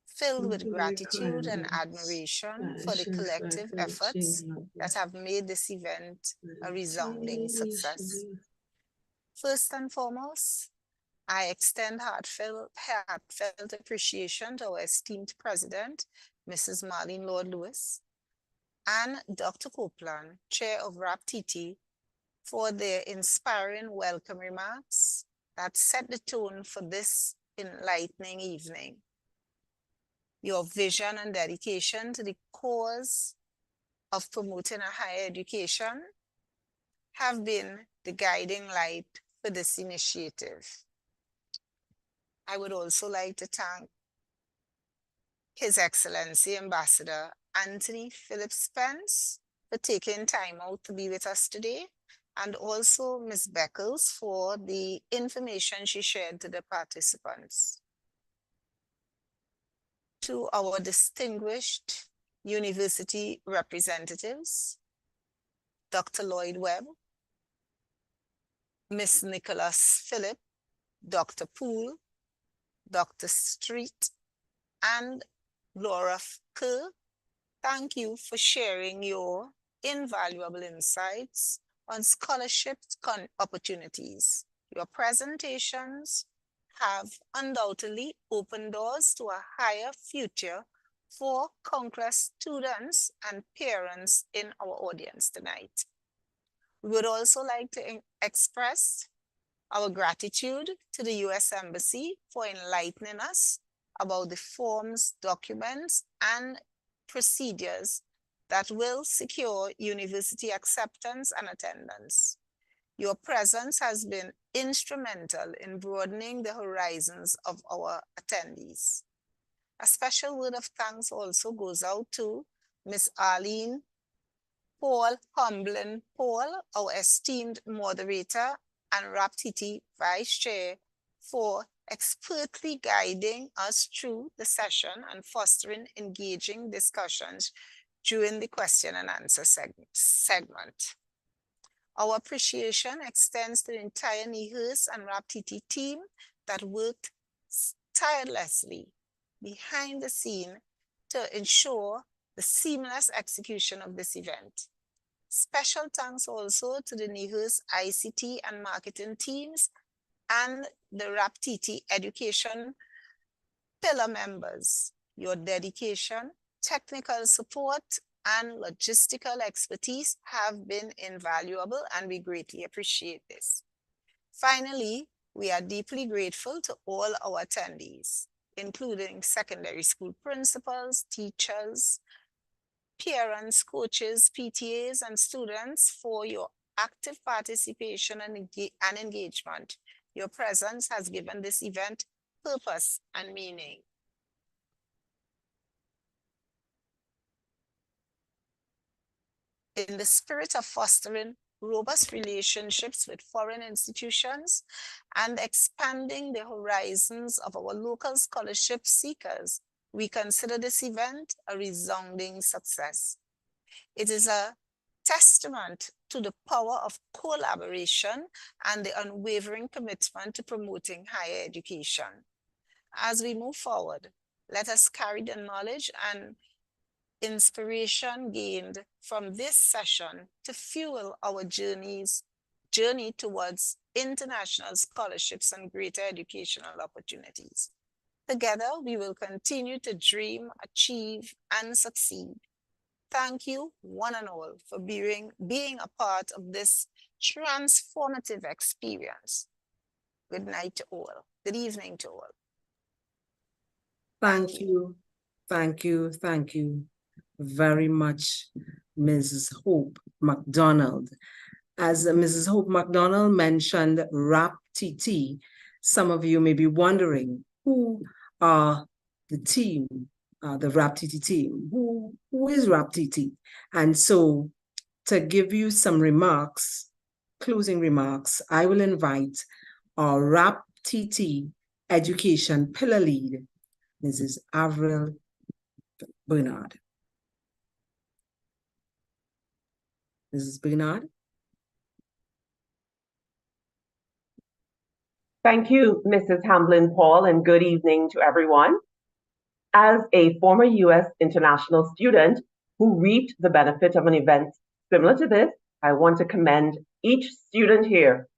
filled with gratitude and admiration for the collective efforts that have made this event a resounding success. First and foremost, I extend heartfelt appreciation to our esteemed President, Mrs. Marlene Lord-Lewis, and Dr. Copeland, Chair of WRAPTT, for their inspiring welcome remarks that set the tone for this enlightening evening. Your vision and dedication to the cause of promoting a higher education have been the guiding light for this initiative. I would also like to thank His Excellency Ambassador Anthony Phillips Spence for taking time out to be with us today, and also Ms. Beckles for the information she shared to the participants. To our distinguished university representatives, Dr. Lloyd Webb, Miss Nicholas Phillip, Dr. Poole, Dr. Street, and Laura Kerr, thank you for sharing your invaluable insights on scholarship opportunities. Your presentations have undoubtedly opened doors to a higher future for Congress students and parents in our audience tonight. We would also like to express our gratitude to the U.S. Embassy for enlightening us about the forms, documents, and procedures that will secure university acceptance and attendance. Your presence has been instrumental in broadening the horizons of our attendees. A special word of thanks also goes out to Ms. Arlene Paul Humblin Paul, our esteemed moderator, and WRAPTT Vice Chair for expertly guiding us through the session and fostering engaging discussions during the question and answer segment. Our appreciation extends to the entire NIHERST and WRAPTT team that worked tirelessly behind the scene to ensure the seamless execution of this event. Special thanks also to the NIHERST ICT and marketing teams and the WRAPTT education pillar members. Your dedication, technical support, and logistical expertise have been invaluable, and we greatly appreciate this. Finally, we are deeply grateful to all our attendees, including secondary school principals, teachers, parents, coaches, PTAs, and students for your active participation and engagement. Your presence has given this event purpose and meaning. In the spirit of fostering robust relationships with foreign institutions and expanding the horizons of our local scholarship seekers, we consider this event a resounding success. It is a testament to the power of collaboration and the unwavering commitment to promoting higher education. As we move forward, let us carry the knowledge and inspiration gained from this session to fuel our journey towards international scholarships and greater educational opportunities. Together, we will continue to dream, achieve, and succeed. Thank you, one and all, for being a part of this transformative experience. Good night to all. Good evening to all. Thank you. Thank you. Thank you very much, Mrs. Hope McDonald. As Mrs. Hope McDonald mentioned, WRAPTT, some of you may be wondering who are the team, the WRAPTT team. Who is WRAPTT? And so to give you some remarks, closing remarks, I will invite our WRAPTT Education Pillar Lead, Mrs. Avril Bernard. Mrs. Bernard. Thank you, Mrs. Hamblin Paul, and good evening to everyone. As a former U.S. international student who reaped the benefit of an event similar to this, I want to commend each student here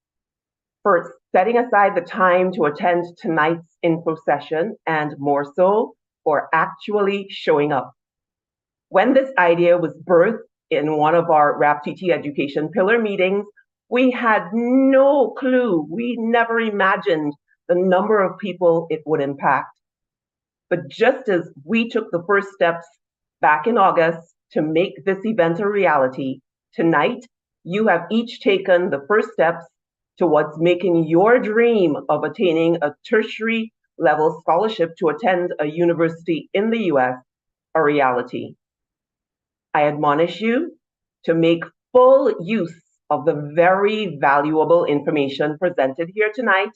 for setting aside the time to attend tonight's info session, and more so, for actually showing up. When this idea was birthed in one of our WRAPTT education pillar meetings, we had no clue. We never imagined the number of people it would impact. But just as we took the first steps back in August to make this event a reality, tonight you have each taken the first steps towards making your dream of attaining a tertiary level scholarship to attend a university in the US a reality. I admonish you to make full use of the very valuable information presented here tonight,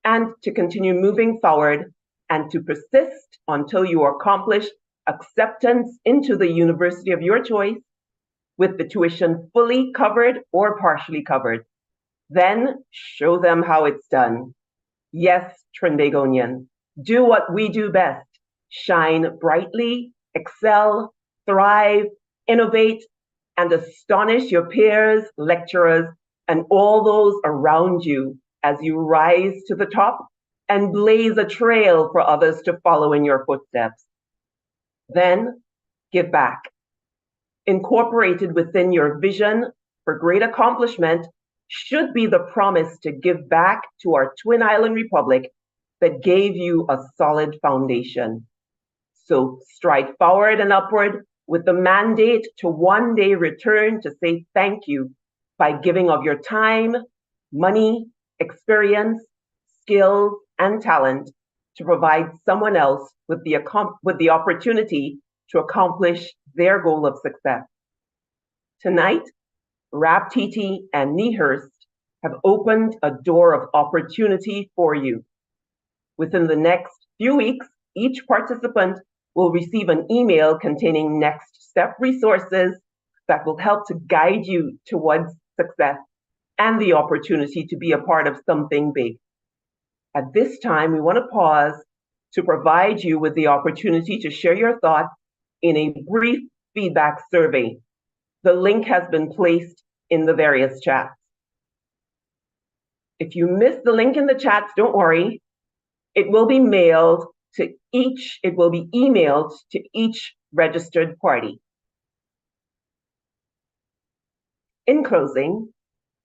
and to continue moving forward and to persist until you accomplish acceptance into the university of your choice with the tuition fully covered or partially covered. Then show them how it's done. Yes, Trinbagonian, do what we do best. Shine brightly, excel, thrive, innovate, and astonish your peers, lecturers, and all those around you as you rise to the top and blaze a trail for others to follow in your footsteps. Then give back. Incorporated within your vision for great accomplishment should be the promise to give back to our Twin Island Republic that gave you a solid foundation. So stride forward and upward with the mandate to one day return to say thank you by giving of your time, money, experience, skills, and talent to provide someone else with the opportunity to accomplish their goal of success. Tonight, WRAPTT and NIHERST have opened a door of opportunity for you. Within the next few weeks, each participant will receive an email containing next step resources that will help to guide you towards success and the opportunity to be a part of something big. At this time, we want to pause to provide you with the opportunity to share your thoughts in a brief feedback survey. The link has been placed in the various chats. If you missed the link in the chats, don't worry. It will be emailed to each registered party. In closing,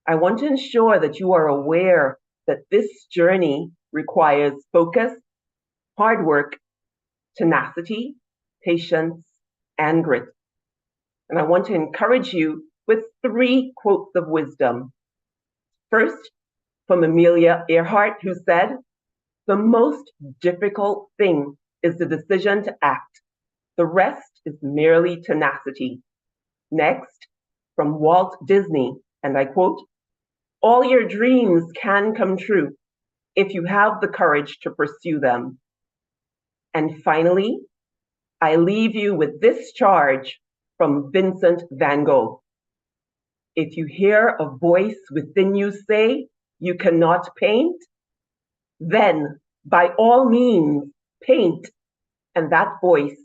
I want to ensure that you are aware that this journey requires focus, hard work, tenacity, patience, and grit. And I want to encourage you with 3 quotes of wisdom. First, from Amelia Earhart, who said, "The most difficult thing is the decision to act. The rest is merely tenacity." Next, from Walt Disney, and I quote, "All your dreams can come true if you have the courage to pursue them." And finally, I leave you with this charge from Vincent van Gogh. If you hear a voice within you say you cannot paint, then by all means paint, and that voice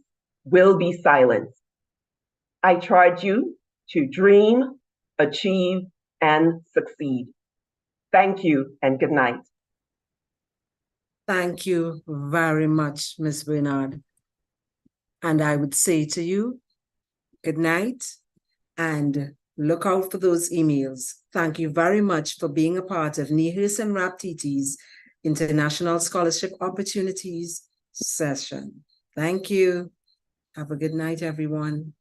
will be silenced. I charge you to dream, achieve, and succeed. Thank you and good night. Thank you very much, Ms. Bernard. And I would say to you, good night and look out for those emails. Thank you very much for being a part of NIHERST and WRAPTT's International Scholarship Opportunities session. Thank you. Have a good night, everyone.